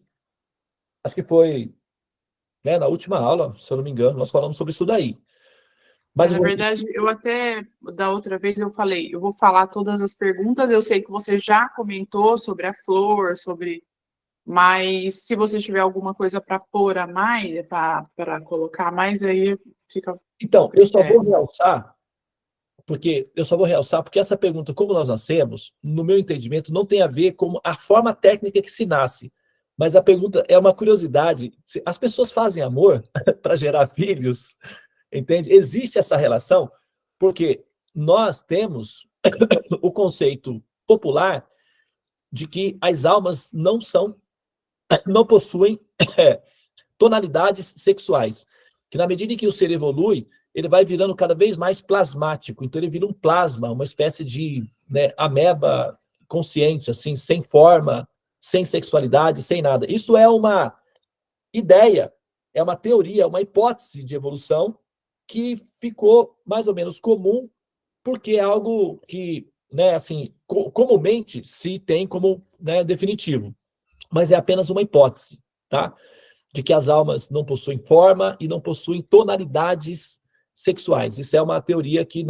S2: acho que foi, né, na última aula, se eu não me engano, nós falamos sobre isso daí. Mas
S1: Na verdade, eu até, da outra vez, eu falei, eu vou falar todas as perguntas, eu sei que você já comentou sobre a flor, mas se você tiver alguma coisa para pôr a mais, para colocar mais, aí fica a
S2: Então,
S1: critério.
S2: eu só vou realçar porque essa pergunta, como nós nascemos, no meu entendimento, não tem a ver com a forma técnica que se nasce. Mas a pergunta é uma curiosidade. As pessoas fazem amor para gerar filhos, entende? Existe essa relação, porque nós temos o conceito popular de que as almas não possuem tonalidades sexuais. Que na medida em que o ser evolui, ele vai virando cada vez mais plasmático. Então ele vira um plasma, uma espécie de, né, ameba consciente, assim, sem forma, sem sexualidade, sem nada. Isso é uma ideia, é uma teoria, uma hipótese de evolução que ficou mais ou menos comum, porque é algo que, né, assim, comumente se tem como, né, definitivo, mas é apenas uma hipótese, tá? De que as almas não possuem forma e não possuem tonalidades sexuais. Isso é uma teoria que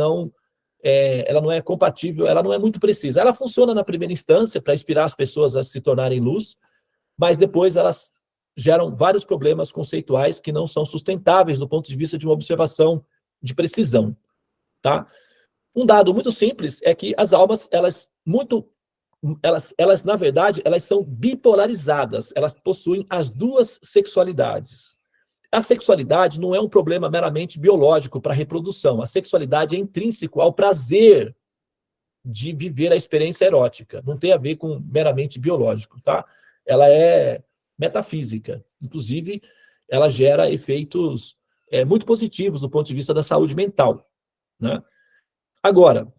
S2: ela não é compatível, ela não é muito precisa. Ela funciona na primeira instância para inspirar as pessoas a se tornarem luz, mas depois elas geram vários problemas conceituais que não são sustentáveis do ponto de vista de uma observação de precisão, tá? Um dado muito simples é que as almas, na verdade, elas são bipolarizadas, elas possuem as duas sexualidades. A sexualidade não é um problema meramente biológico para a reprodução. A sexualidade é intrínseco ao prazer de viver a experiência erótica. Não tem a ver com meramente biológico, tá? Ela é metafísica. Inclusive, ela gera efeitos muito positivos do ponto de vista da saúde mental, né? Agora,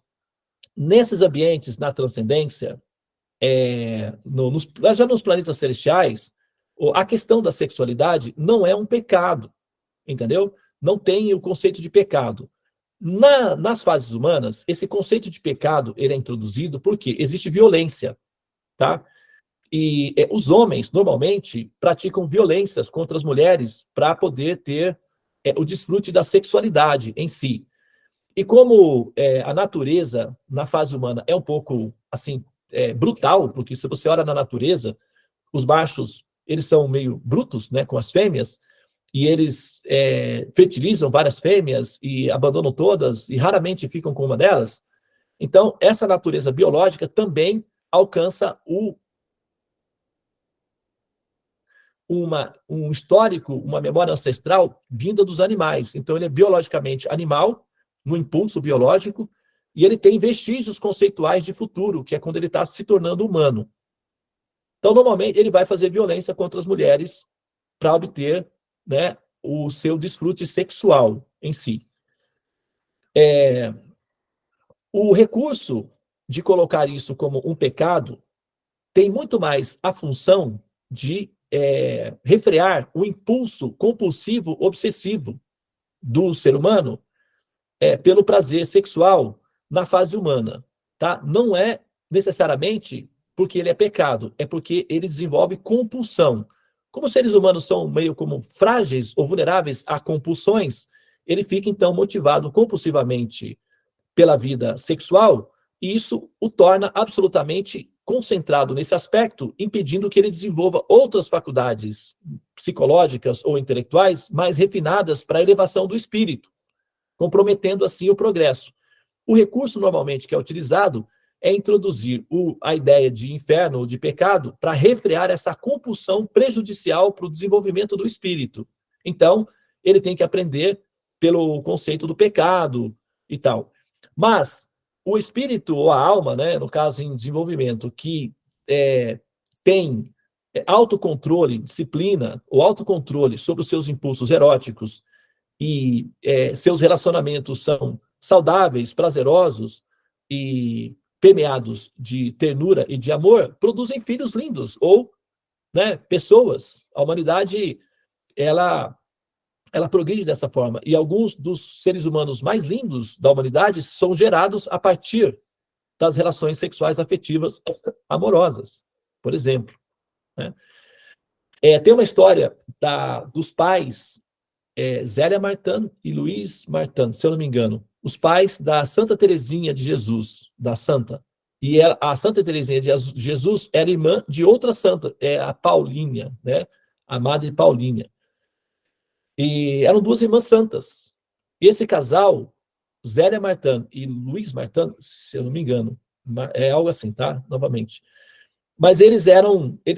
S2: nesses ambientes, na transcendência, já nos planetas celestiais, a questão da sexualidade não é um pecado, entendeu? Não tem o conceito de pecado. Nas fases humanas, esse conceito de pecado ele é introduzido porque existe violência, tá? E os homens, normalmente, praticam violências contra as mulheres para poder ter o desfrute da sexualidade em si. E como a natureza, na fase humana, é um pouco, assim, brutal, porque se você olha na natureza, os machos, eles são meio brutos, né, com as fêmeas, e eles fertilizam várias fêmeas e abandonam todas, e raramente ficam com uma delas. Então, essa natureza biológica também alcança um histórico, uma memória ancestral vinda dos animais. Então, ele é biologicamente animal, no impulso biológico, e ele tem vestígios conceituais de futuro, que é quando ele está se tornando humano. Então, normalmente, ele vai fazer violência contra as mulheres para obter, né, o seu desfrute sexual em si. O recurso de colocar isso como um pecado tem muito mais a função de refrear o impulso compulsivo obsessivo do ser humano pelo prazer sexual na fase humana, tá? Não é necessariamente porque ele é pecado, é porque ele desenvolve compulsão. Como os seres humanos são meio como frágeis ou vulneráveis a compulsões, ele fica então motivado compulsivamente pela vida sexual, e isso o torna absolutamente concentrado nesse aspecto, impedindo que ele desenvolva outras faculdades psicológicas ou intelectuais mais refinadas para a elevação do espírito, comprometendo assim o progresso. O recurso normalmente que é utilizado é introduzir a ideia de inferno ou de pecado para refrear essa compulsão prejudicial para o desenvolvimento do espírito. Então, ele tem que aprender pelo conceito do pecado e tal. Mas o espírito ou a alma, né, no caso em desenvolvimento, que tem autocontrole, disciplina, ou autocontrole sobre os seus impulsos eróticos e seus relacionamentos são saudáveis, prazerosos e permeados de ternura e de amor, produzem filhos lindos ou, né, pessoas. A humanidade ela progride dessa forma. E alguns dos seres humanos mais lindos da humanidade são gerados a partir das relações sexuais afetivas amorosas, por exemplo, né? Tem uma história dos pais Zélia Martin e Luiz Martin, se eu não me engano, os pais da Santa Teresinha de Jesus, da Santa. E a Santa Teresinha de Jesus era irmã de outra santa, a Paulinha, né? A Madre Paulinha. E eram duas irmãs santas. E esse casal, Zélia Martin e Luiz Martin, se eu não me engano, é algo assim, tá? Novamente. Mas eles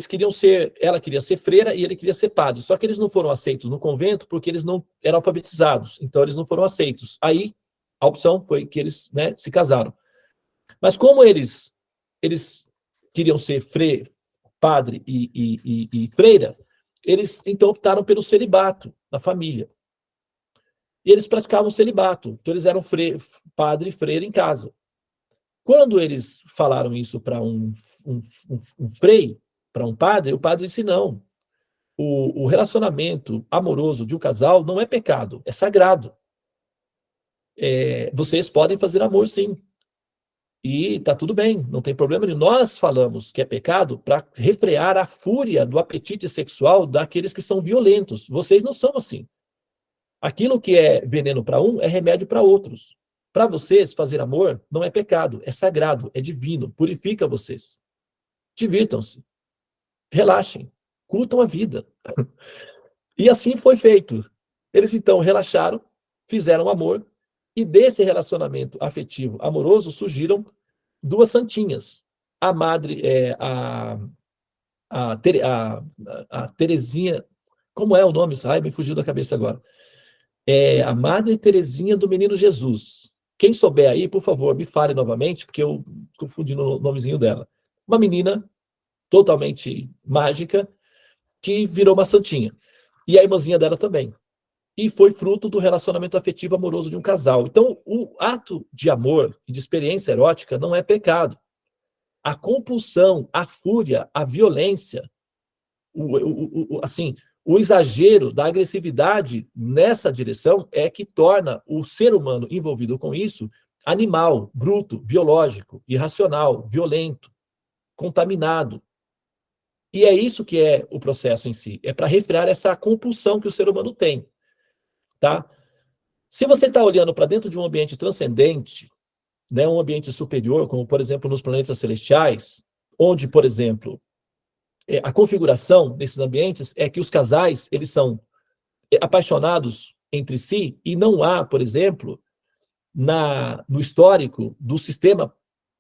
S2: queriam ser, ela queria ser freira e ele queria ser padre. Só que eles não foram aceitos no convento porque eles não eram alfabetizados. Então eles não foram aceitos. Aí a opção foi que eles, né, se casaram. Mas como eles queriam ser padre e freira, eles então optaram pelo celibato na família. E eles praticavam celibato. Então eles eram padre e freira em casa. Quando eles falaram isso para um frei, para um padre, o padre disse não. O relacionamento amoroso de um casal não é pecado, é sagrado. Vocês podem fazer amor, sim. E tá tudo bem, não tem problema nenhum. Nós falamos que é pecado para refrear a fúria do apetite sexual daqueles que são violentos. Vocês não são assim. Aquilo que é veneno para um é remédio para outros. Para vocês, fazer amor não é pecado, é sagrado, é divino, purifica vocês. Divirtam-se, relaxem, curtam a vida. E assim foi feito. Eles então relaxaram, fizeram amor, e desse relacionamento afetivo amoroso surgiram duas santinhas. A madre, a Terezinha, Como é o nome? Ai, me fugiu da cabeça agora. É a Madre Terezinha do Menino Jesus. Quem souber aí, por favor, me fale novamente, porque eu confundi o nomezinho dela. Uma menina totalmente mágica que virou uma santinha. E a irmãzinha dela também. E foi fruto do relacionamento afetivo amoroso de um casal. Então, o ato de amor e de experiência erótica não é pecado. A compulsão, a fúria, a violência, assim, o exagero da agressividade nessa direção é que torna o ser humano envolvido com isso animal, bruto, biológico, irracional, violento, contaminado. E é isso que é o processo em si, é para refrear essa compulsão que o ser humano tem, tá? Se você está olhando para dentro de um ambiente transcendente, né, um ambiente superior, como, por exemplo, nos planetas celestiais, onde, por exemplo, a configuração desses ambientes é que os casais, eles são apaixonados entre si e não há, por exemplo, no histórico do sistema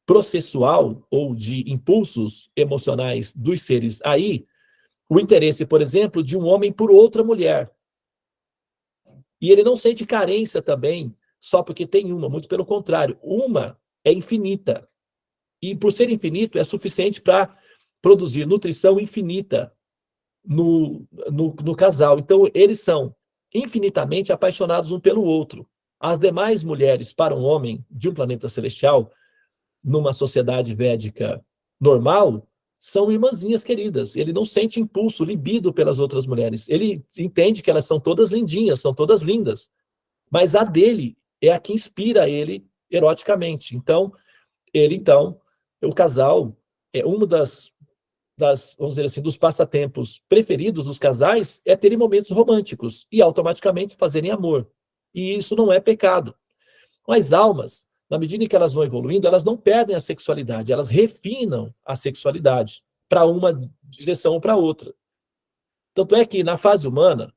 S2: processual ou de impulsos emocionais dos seres aí, o interesse, por exemplo, de um homem por outra mulher. E ele não sente carência também só porque tem uma, muito pelo contrário, uma é infinita. E por ser infinito, é suficiente para produzir nutrição infinita no casal. Então, eles são infinitamente apaixonados um pelo outro. As demais mulheres, para um homem de um planeta celestial, numa sociedade védica normal, são irmãzinhas queridas. Ele não sente impulso, libido pelas outras mulheres. Ele entende que elas são todas lindinhas, são todas lindas. Mas a dele é a que inspira ele eroticamente. Então, o casal é uma vamos dizer assim, dos passatempos preferidos dos casais é terem momentos românticos e automaticamente fazerem amor. E isso não é pecado. As almas, na medida em que elas vão evoluindo, elas não perdem a sexualidade, elas refinam a sexualidade para uma direção ou para outra. Tanto é que na fase humana,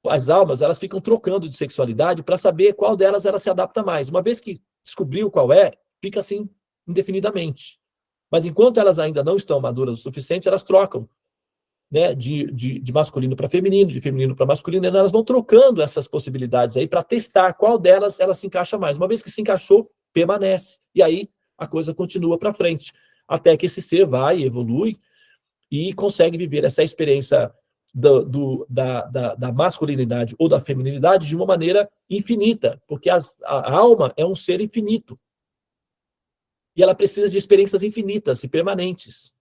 S2: as almas elas ficam trocando de sexualidade para saber qual delas ela se adapta mais. Uma vez que descobriu qual é, fica assim indefinidamente. Mas enquanto elas ainda não estão maduras o suficiente, elas trocam, né, de masculino para feminino, de feminino para masculino, e elas vão trocando essas possibilidades aí para testar qual delas ela se encaixa mais. Uma vez que se encaixou, permanece. E aí a coisa continua para frente, até que esse ser vai, evolui e consegue viver essa experiência da masculinidade ou da feminilidade de uma maneira infinita, porque a alma é um ser infinito. E ela precisa de experiências infinitas e permanentes.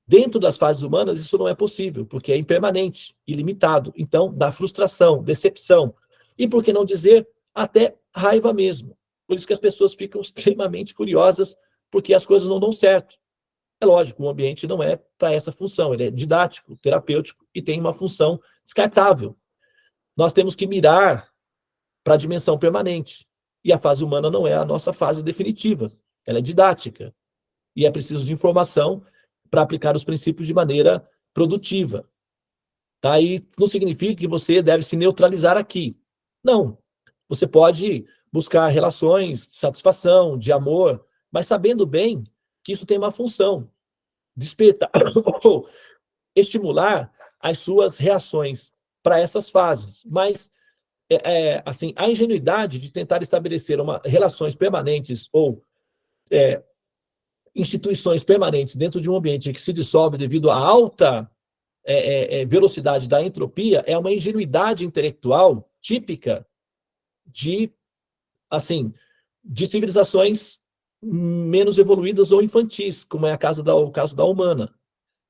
S2: Dentro das fases humanas, isso não é possível, porque é impermanente, ilimitado. Então, dá frustração, decepção. E, por que não dizer, até raiva mesmo. Por isso que as pessoas ficam extremamente furiosas, porque as coisas não dão certo. É lógico, o ambiente não é para essa função, ele é didático, terapêutico e tem uma função descartável. Nós temos que mirar para a dimensão permanente. E a fase humana não é a nossa fase definitiva, ela é didática. E é preciso de informação para aplicar os princípios de maneira produtiva. Tá? E não significa que você deve se neutralizar aqui. Não. Você pode buscar relações de satisfação, de amor, mas sabendo bem que isso tem uma função, despertar ou estimular as suas reações para essas fases. Mas assim, a ingenuidade de tentar estabelecer relações permanentes ou instituições permanentes dentro de um ambiente que se dissolve devido à alta velocidade da entropia é uma ingenuidade intelectual típica de, assim, de civilizações menos evoluídas ou infantis, como é o caso da humana.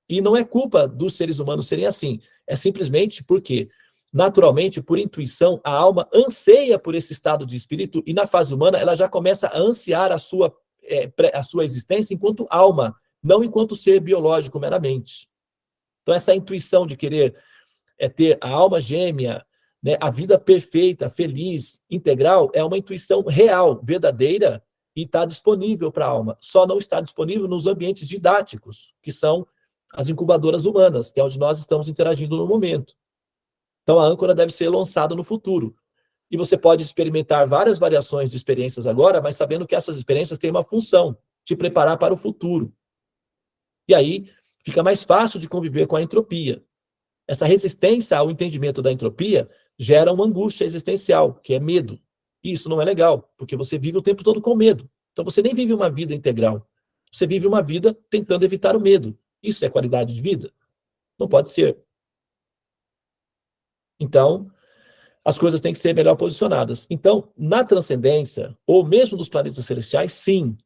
S2: E não é culpa dos seres humanos serem assim, é simplesmente porque, naturalmente, por intuição, a alma anseia por esse estado de espírito e na fase humana ela já começa a ansiar a sua existência enquanto alma, não enquanto ser biológico meramente. Então, essa intuição de querer ter a alma gêmea, né, a vida perfeita, feliz, integral, é uma intuição real, verdadeira, e está disponível para a alma. Só não está disponível nos ambientes didáticos, que são as incubadoras humanas, que é onde nós estamos interagindo no momento. Então, a âncora deve ser lançada no futuro. E você pode experimentar várias variações de experiências agora, mas sabendo que essas experiências têm uma função, te preparar para o futuro. E aí, fica mais fácil de conviver com a entropia. Essa resistência ao entendimento da entropia gera uma angústia existencial, que é medo. E isso não é legal, porque você vive o tempo todo com medo. Então você nem vive uma vida integral. Você vive uma vida tentando evitar o medo. Isso é qualidade de vida? Não pode ser. Então, as coisas têm que ser melhor posicionadas. Então, na transcendência, ou mesmo nos planetas celestiais, sim,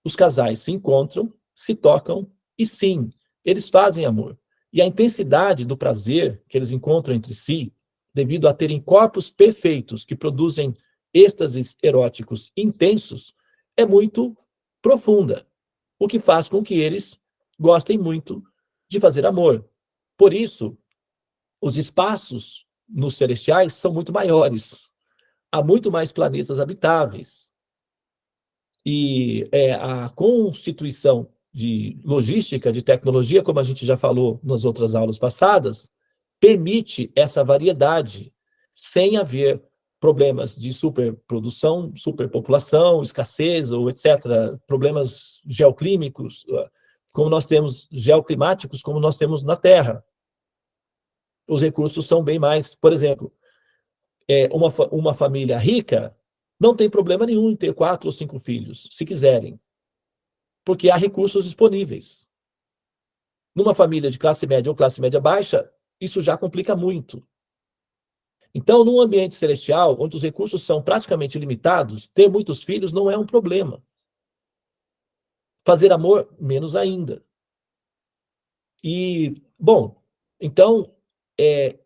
S2: os casais se encontram, se tocam e sim, eles fazem amor. E a intensidade do prazer que eles encontram entre si, devido a terem corpos perfeitos que produzem êxtases eróticos intensos, é muito profunda, o que faz com que eles gostem muito de fazer amor. Por isso, os espaços nos celestiais são muito maiores. Há muito mais planetas habitáveis. E a constituição de logística, de tecnologia, como a gente já falou nas outras aulas passadas, permite essa variedade, sem haver problemas de superprodução, superpopulação, escassez, ou etc., problemas geoclímicos, como nós temos, geoclimáticos, como nós temos na Terra. Os recursos são bem mais, por exemplo, uma família rica não tem problema nenhum em ter 4 ou 5 filhos, se quiserem, porque há recursos disponíveis. Numa família de classe média ou classe média baixa, isso já complica muito. Então, num ambiente celestial, onde os recursos são praticamente ilimitados, ter muitos filhos não é um problema. Fazer amor, menos ainda. E, bom, então,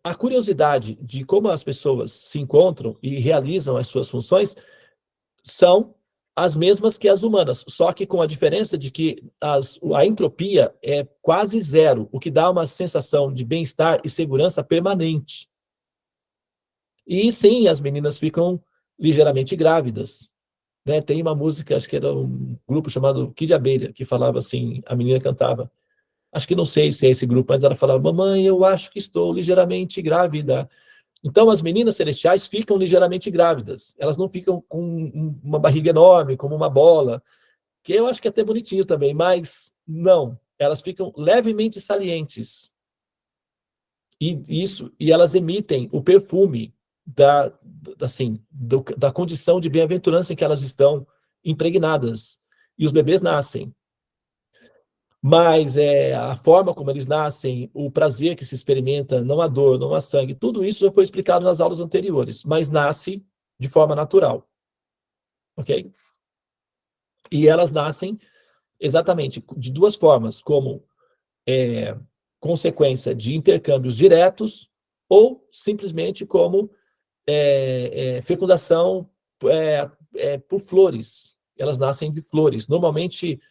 S2: a curiosidade de como as pessoas se encontram e realizam as suas funções são as mesmas que as humanas, só que com a diferença de que a entropia é quase zero, o que dá uma sensação de bem-estar e segurança permanente. E sim, as meninas ficam ligeiramente grávidas. Né? Tem uma música, acho que era um grupo chamado Kid Abelha, que falava assim, a menina cantava, acho que não sei se é esse grupo, mas ela falava, mamãe, eu acho que estou ligeiramente grávida. Então, as meninas celestiais ficam ligeiramente grávidas. Elas não ficam com uma barriga enorme, como uma bola, que eu acho que é até bonitinho também, mas não. Elas ficam levemente salientes. E elas emitem o perfume da condição de bem-aventurança em que elas estão impregnadas. E os bebês nascem. Mas a forma como eles nascem, o prazer que se experimenta, não há dor, não há sangue, tudo isso já foi explicado nas aulas anteriores, mas nasce de forma natural. Ok? E elas nascem exatamente de duas formas, como consequência de intercâmbios diretos ou simplesmente como fecundação por flores. Elas nascem de flores. Normalmente,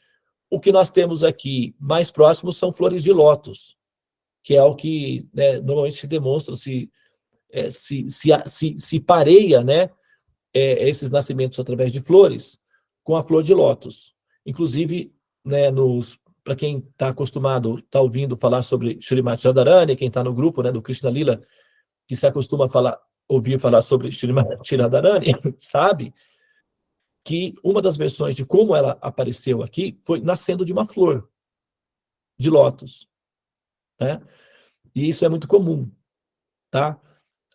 S2: o que nós temos aqui mais próximo são flores de lótus, que é o que normalmente se demonstra, se pareia, né, esses nascimentos através de flores com a flor de lótus. Inclusive, né, para quem está acostumado, está ouvindo falar sobre Shrimati Radharani, quem está no grupo, né, do Krishna Lila, que se acostuma a ouvir falar sobre Shrimati Radharani, sabe que uma das versões de como ela apareceu aqui foi nascendo de uma flor de lótus, né? E isso é muito comum, tá?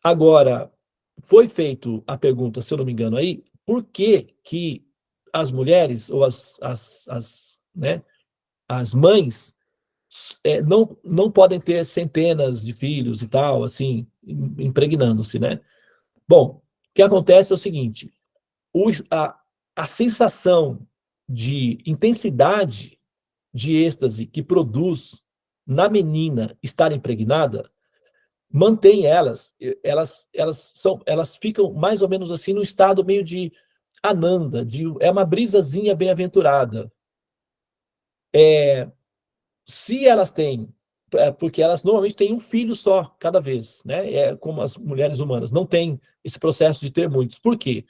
S2: Agora, foi feito a pergunta, se eu não me engano aí, por que que as mulheres ou né, as mães não podem ter centenas de filhos e tal, assim, impregnando-se, né? Bom, o que acontece é o seguinte, a sensação de intensidade de êxtase que produz na menina estar impregnada mantém elas ficam mais ou menos assim no estado meio de ananda, é uma brisazinha bem-aventurada. Se elas têm, porque elas normalmente têm um filho só cada vez, né? Como as mulheres humanas, não tem esse processo de ter muitos. Por quê?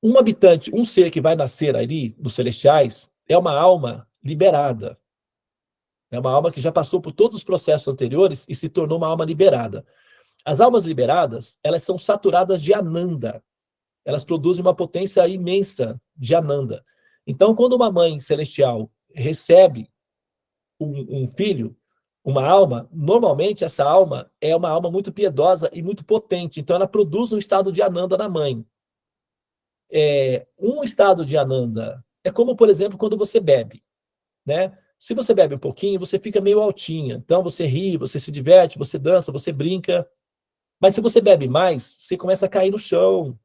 S2: Um habitante, um ser que vai nascer ali nos celestiais, é uma alma liberada. É uma alma que já passou por todos os processos anteriores e se tornou uma alma liberada. As almas liberadas, elas são saturadas de Ananda. Elas produzem uma potência imensa de Ananda. Então, quando uma mãe celestial recebe um filho, uma alma, normalmente essa alma é uma alma muito piedosa e muito potente, então ela produz um estado de Ananda na mãe. Um estado de Ananda é como, por exemplo, quando você bebe, né? Se você bebe um pouquinho, você fica meio altinha, então você ri, você se diverte, você dança, você brinca, mas se você bebe mais, você começa a cair no chão,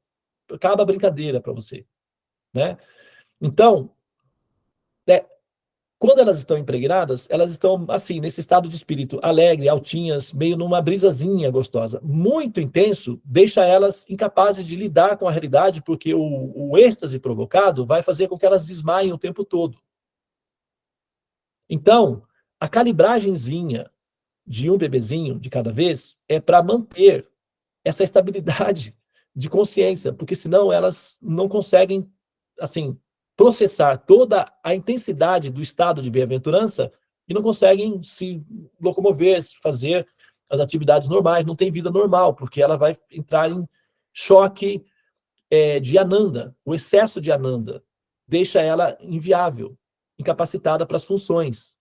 S2: acaba a brincadeira para você, né? Então, né, quando elas estão impregnadas, elas estão, assim, nesse estado de espírito alegre, altinhas, meio numa brisazinha gostosa. Muito intenso, deixa elas incapazes de lidar com a realidade, porque o êxtase provocado vai fazer com que elas desmaiem o tempo todo. Então, a calibragenzinha de um bebezinho de cada vez é para manter essa estabilidade de consciência, porque senão elas não conseguem, assim, processar toda a intensidade do estado de bem-aventurança e não conseguem se locomover, fazer as atividades normais, não tem vida normal, porque ela vai entrar em choque de Ananda. O excesso de Ananda deixa ela inviável, incapacitada para as funções.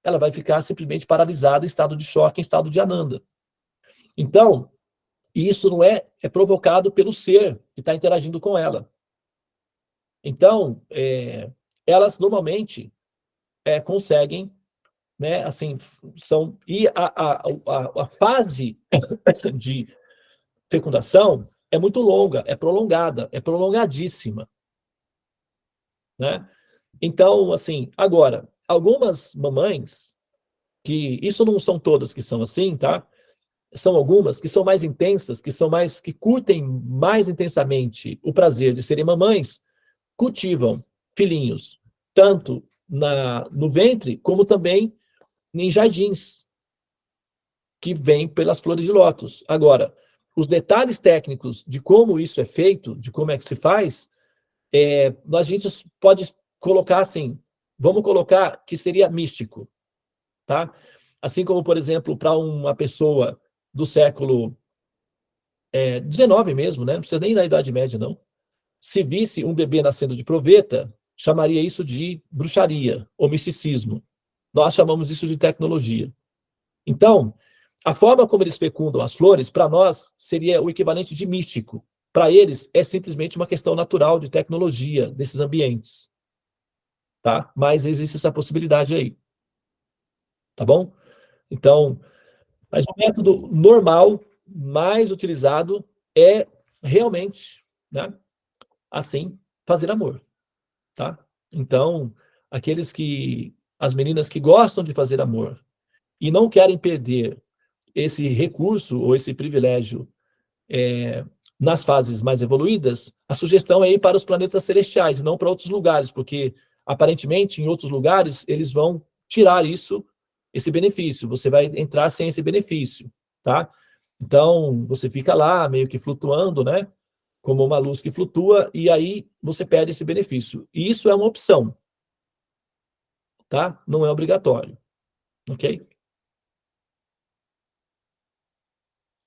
S2: Ela vai ficar simplesmente paralisada em estado de choque, em estado de Ananda. Então, isso não é provocado pelo ser que está interagindo com ela. Então, elas normalmente conseguem, né, assim, e a fase de fecundação é muito longa, é prolongada, é prolongadíssima, né? Então, assim, agora, algumas mamães, que isso não são todas que são assim, tá? São algumas que são mais intensas, que curtem mais intensamente o prazer de serem mamães, cultivam filhinhos, tanto no ventre, como também em jardins, que vêm pelas flores de lótus. Agora, os detalhes técnicos de como isso é feito, de como é que se faz, a gente pode colocar assim, vamos colocar que seria místico, tá? Assim como, por exemplo, para uma pessoa do século XIX mesmo, né? Não precisa nem da Idade Média, não. Se visse um bebê nascendo de proveta, chamaria isso de bruxaria ou misticismo. Nós chamamos isso de tecnologia. Então, a forma como eles fecundam as flores, para nós, seria o equivalente de místico. Para eles, é simplesmente uma questão natural de tecnologia desses ambientes. Tá? Mas existe essa possibilidade aí. Tá bom? Então, mas o método normal, mais utilizado, é realmente, né, assim, fazer amor. Tá? Então, as meninas que gostam de fazer amor e não querem perder esse recurso ou esse privilégio nas fases mais evoluídas, a sugestão é ir para os planetas celestiais e não para outros lugares, porque aparentemente em outros lugares eles vão tirar esse benefício, você vai entrar sem esse benefício, tá? Então, você fica lá meio que flutuando, né? Como uma luz que flutua, e aí você perde esse benefício. E isso é uma opção, tá? Não é obrigatório, ok?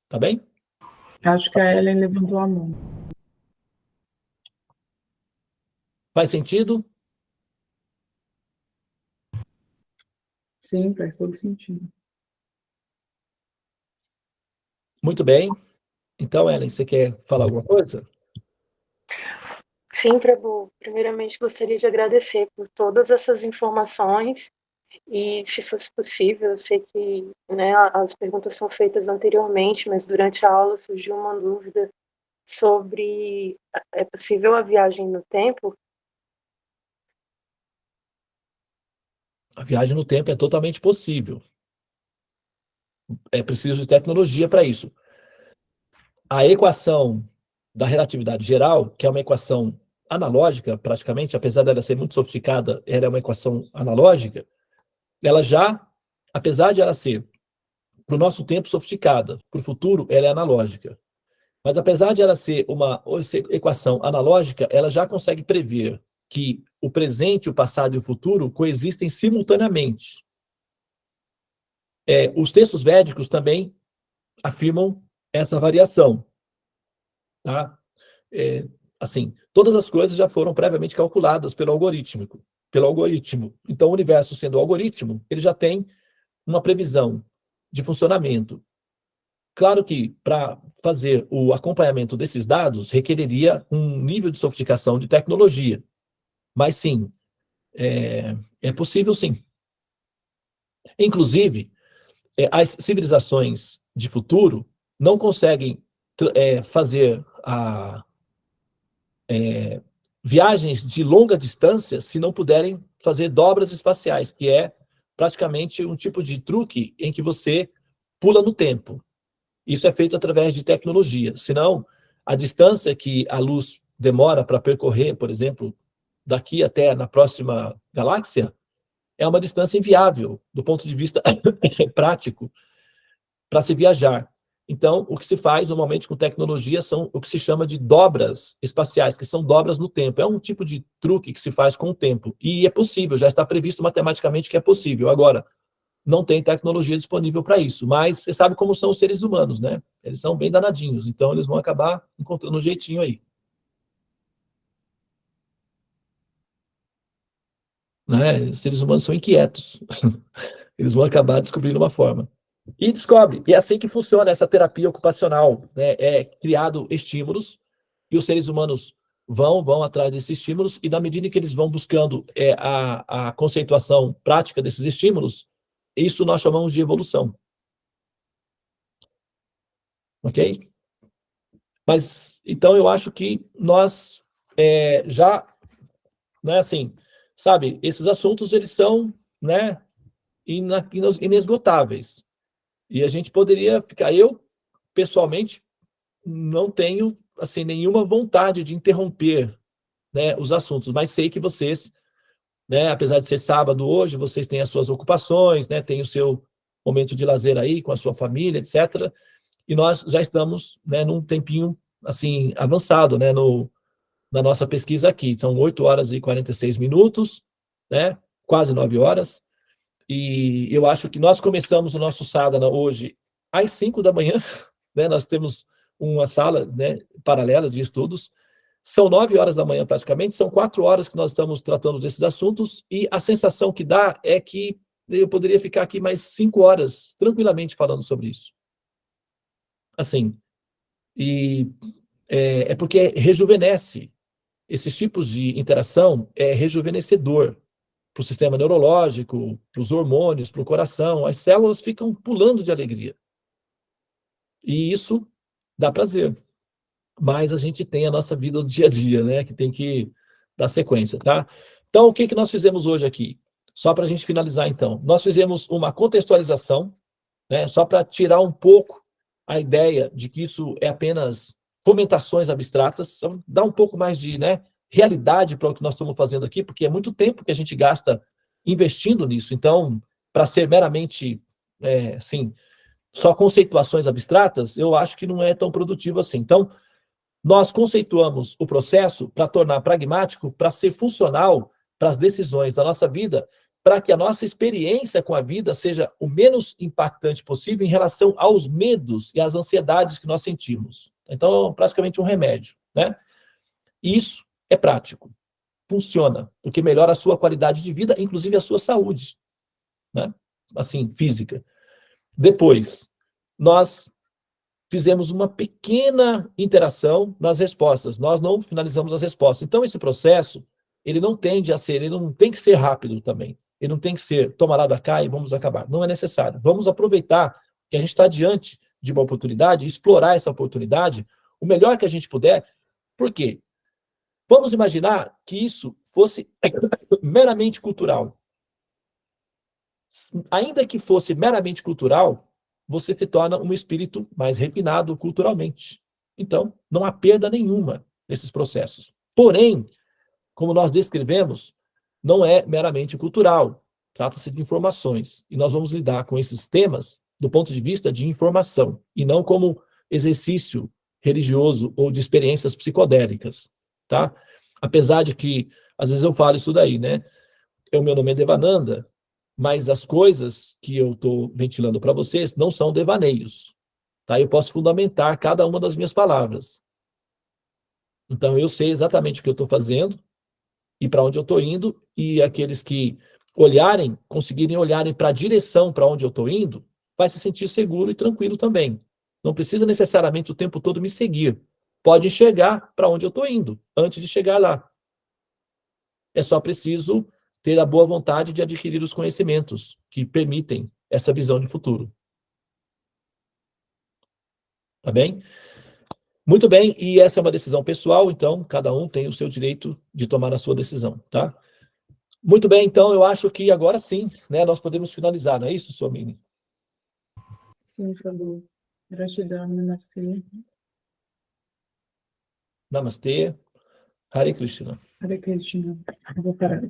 S2: Tá bem?
S1: Acho que a Ellen levantou a mão.
S2: Faz sentido?
S1: Sim, faz todo sentido.
S2: Muito bem. Então, Ellen, você quer falar alguma coisa?
S3: Sim, Prabhu. Primeiramente, gostaria de agradecer por todas essas informações e, se fosse possível, eu sei que, né, as perguntas são feitas anteriormente, mas durante a aula surgiu uma dúvida sobre é possível a viagem no tempo?
S2: A viagem no tempo é totalmente possível. É preciso de tecnologia para isso. A equação da relatividade geral, que é uma equação analógica, praticamente, apesar dela ser muito sofisticada, ela é uma equação analógica, ela já, apesar de ela ser, para o nosso tempo, sofisticada, para o futuro, ela é analógica. Mas apesar de ela ser uma equação analógica, ela já consegue prever que o presente, o passado e o futuro coexistem simultaneamente. Os textos védicos também afirmam essa variação. Tá? Assim, todas as coisas já foram previamente calculadas pelo algoritmo. Então, o universo sendo algoritmo, ele já tem uma previsão de funcionamento. Claro que, para fazer o acompanhamento desses dados, requereria um nível de sofisticação de tecnologia. Mas, sim, é possível, sim. Inclusive, as civilizações de futuro não conseguem fazer viagens de longa distância se não puderem fazer dobras espaciais, que é praticamente um tipo de truque em que você pula no tempo. Isso é feito através de tecnologia. Senão, a distância que a luz demora para percorrer, por exemplo, daqui até na próxima galáxia, é uma distância inviável do ponto de vista prático para se viajar. Então, o que se faz normalmente com tecnologia são o que se chama de dobras espaciais, que são dobras no tempo. É um tipo de truque que se faz com o tempo. E é possível, já está previsto matematicamente que é possível. Agora, não tem tecnologia disponível para isso. Mas você sabe como são os seres humanos, né? Eles são bem danadinhos, então eles vão acabar encontrando um jeitinho aí. Né? Os seres humanos são inquietos. Eles vão acabar descobrindo uma forma. E descobre. E é assim que funciona essa terapia ocupacional. Né? É criado estímulos e os seres humanos vão atrás desses estímulos e na medida que eles vão buscando a conceituação prática desses estímulos, isso nós chamamos de evolução. Ok? Mas, então, eu acho que nós já, né, assim, sabe, esses assuntos, eles são, né, inesgotáveis. E a gente poderia ficar, eu, pessoalmente, não tenho, assim, nenhuma vontade de interromper, né, os assuntos, mas sei que vocês, né, apesar de ser sábado hoje, vocês têm as suas ocupações, né, tem o seu momento de lazer aí com a sua família, etc. E nós já estamos, né, num tempinho, assim, avançado, né, na nossa pesquisa aqui. São 8 horas e 46 minutos, né, quase 9 horas. E eu acho que nós começamos o nosso sadhana hoje às 5 da manhã, né? Nós temos uma sala, né, paralela de estudos. São 9 horas da manhã praticamente, são 4 horas que nós estamos tratando desses assuntos e a sensação que dá é que eu poderia ficar aqui mais 5 horas tranquilamente falando sobre isso. Assim, e é porque rejuvenesce. Esses tipos de interação é rejuvenescedor para o sistema neurológico, para os hormônios, para o coração. As células ficam pulando de alegria. E isso dá prazer. Mas a gente tem a nossa vida do dia a dia, né? Que tem que dar sequência, tá? Então, o que nós fizemos hoje aqui? Só para a gente finalizar, então. Nós fizemos uma contextualização, né? Só para tirar um pouco a ideia de que isso é apenas fomentações abstratas, dá um pouco mais de, né, realidade para o que nós estamos fazendo aqui, porque é muito tempo que a gente gasta investindo nisso. Então, para ser meramente, assim, só conceituações abstratas, eu acho que não é tão produtivo assim. Então, nós conceituamos o processo para tornar pragmático, para ser funcional para as decisões da nossa vida, para que a nossa experiência com a vida seja o menos impactante possível em relação aos medos e às ansiedades que nós sentimos. Então, é praticamente um remédio, né? E isso é prático, funciona, porque melhora a sua qualidade de vida, inclusive a sua saúde, né? Assim, física. Depois, nós fizemos uma pequena interação nas respostas. Nós não finalizamos as respostas. Então, esse processo, ele não tende a ser, ele não tem que ser rápido também. Ele não tem que ser, toma lá da cá e vamos acabar. Não é necessário. Vamos aproveitar que a gente está diante de uma oportunidade, explorar essa oportunidade o melhor que a gente puder. Por quê? Vamos imaginar que isso fosse meramente cultural. Ainda que fosse meramente cultural, você se torna um espírito mais refinado culturalmente. Então, não há perda nenhuma nesses processos. Porém, como nós descrevemos, não é meramente cultural. Trata-se de informações. E nós vamos lidar com esses temas do ponto de vista de informação, e não como exercício religioso ou de experiências psicodélicas, tá? Apesar de que, às vezes eu falo isso daí, né? O meu nome é Devananda, mas as coisas que eu estou ventilando para vocês não são devaneios, tá? Eu posso fundamentar cada uma das minhas palavras. Então, eu sei exatamente o que eu estou fazendo e para onde eu estou indo, e aqueles que conseguirem olharem para a direção para onde eu estou indo, vai se sentir seguro e tranquilo também. Não precisa necessariamente o tempo todo me seguir. Pode enxergar para onde eu estou indo, antes de chegar lá. É só preciso ter a boa vontade de adquirir os conhecimentos que permitem essa visão de futuro. Tá bem? Muito bem, e essa é uma decisão pessoal, então cada um tem o seu direito de tomar a sua decisão, tá? Muito bem, então eu acho que agora sim, né, nós podemos finalizar, não é isso, Somini?
S1: Sim, Fabio. Gratidão, Namastê.
S2: Namastê, Hare Krishna.
S1: Hare Krishna. Vou parar.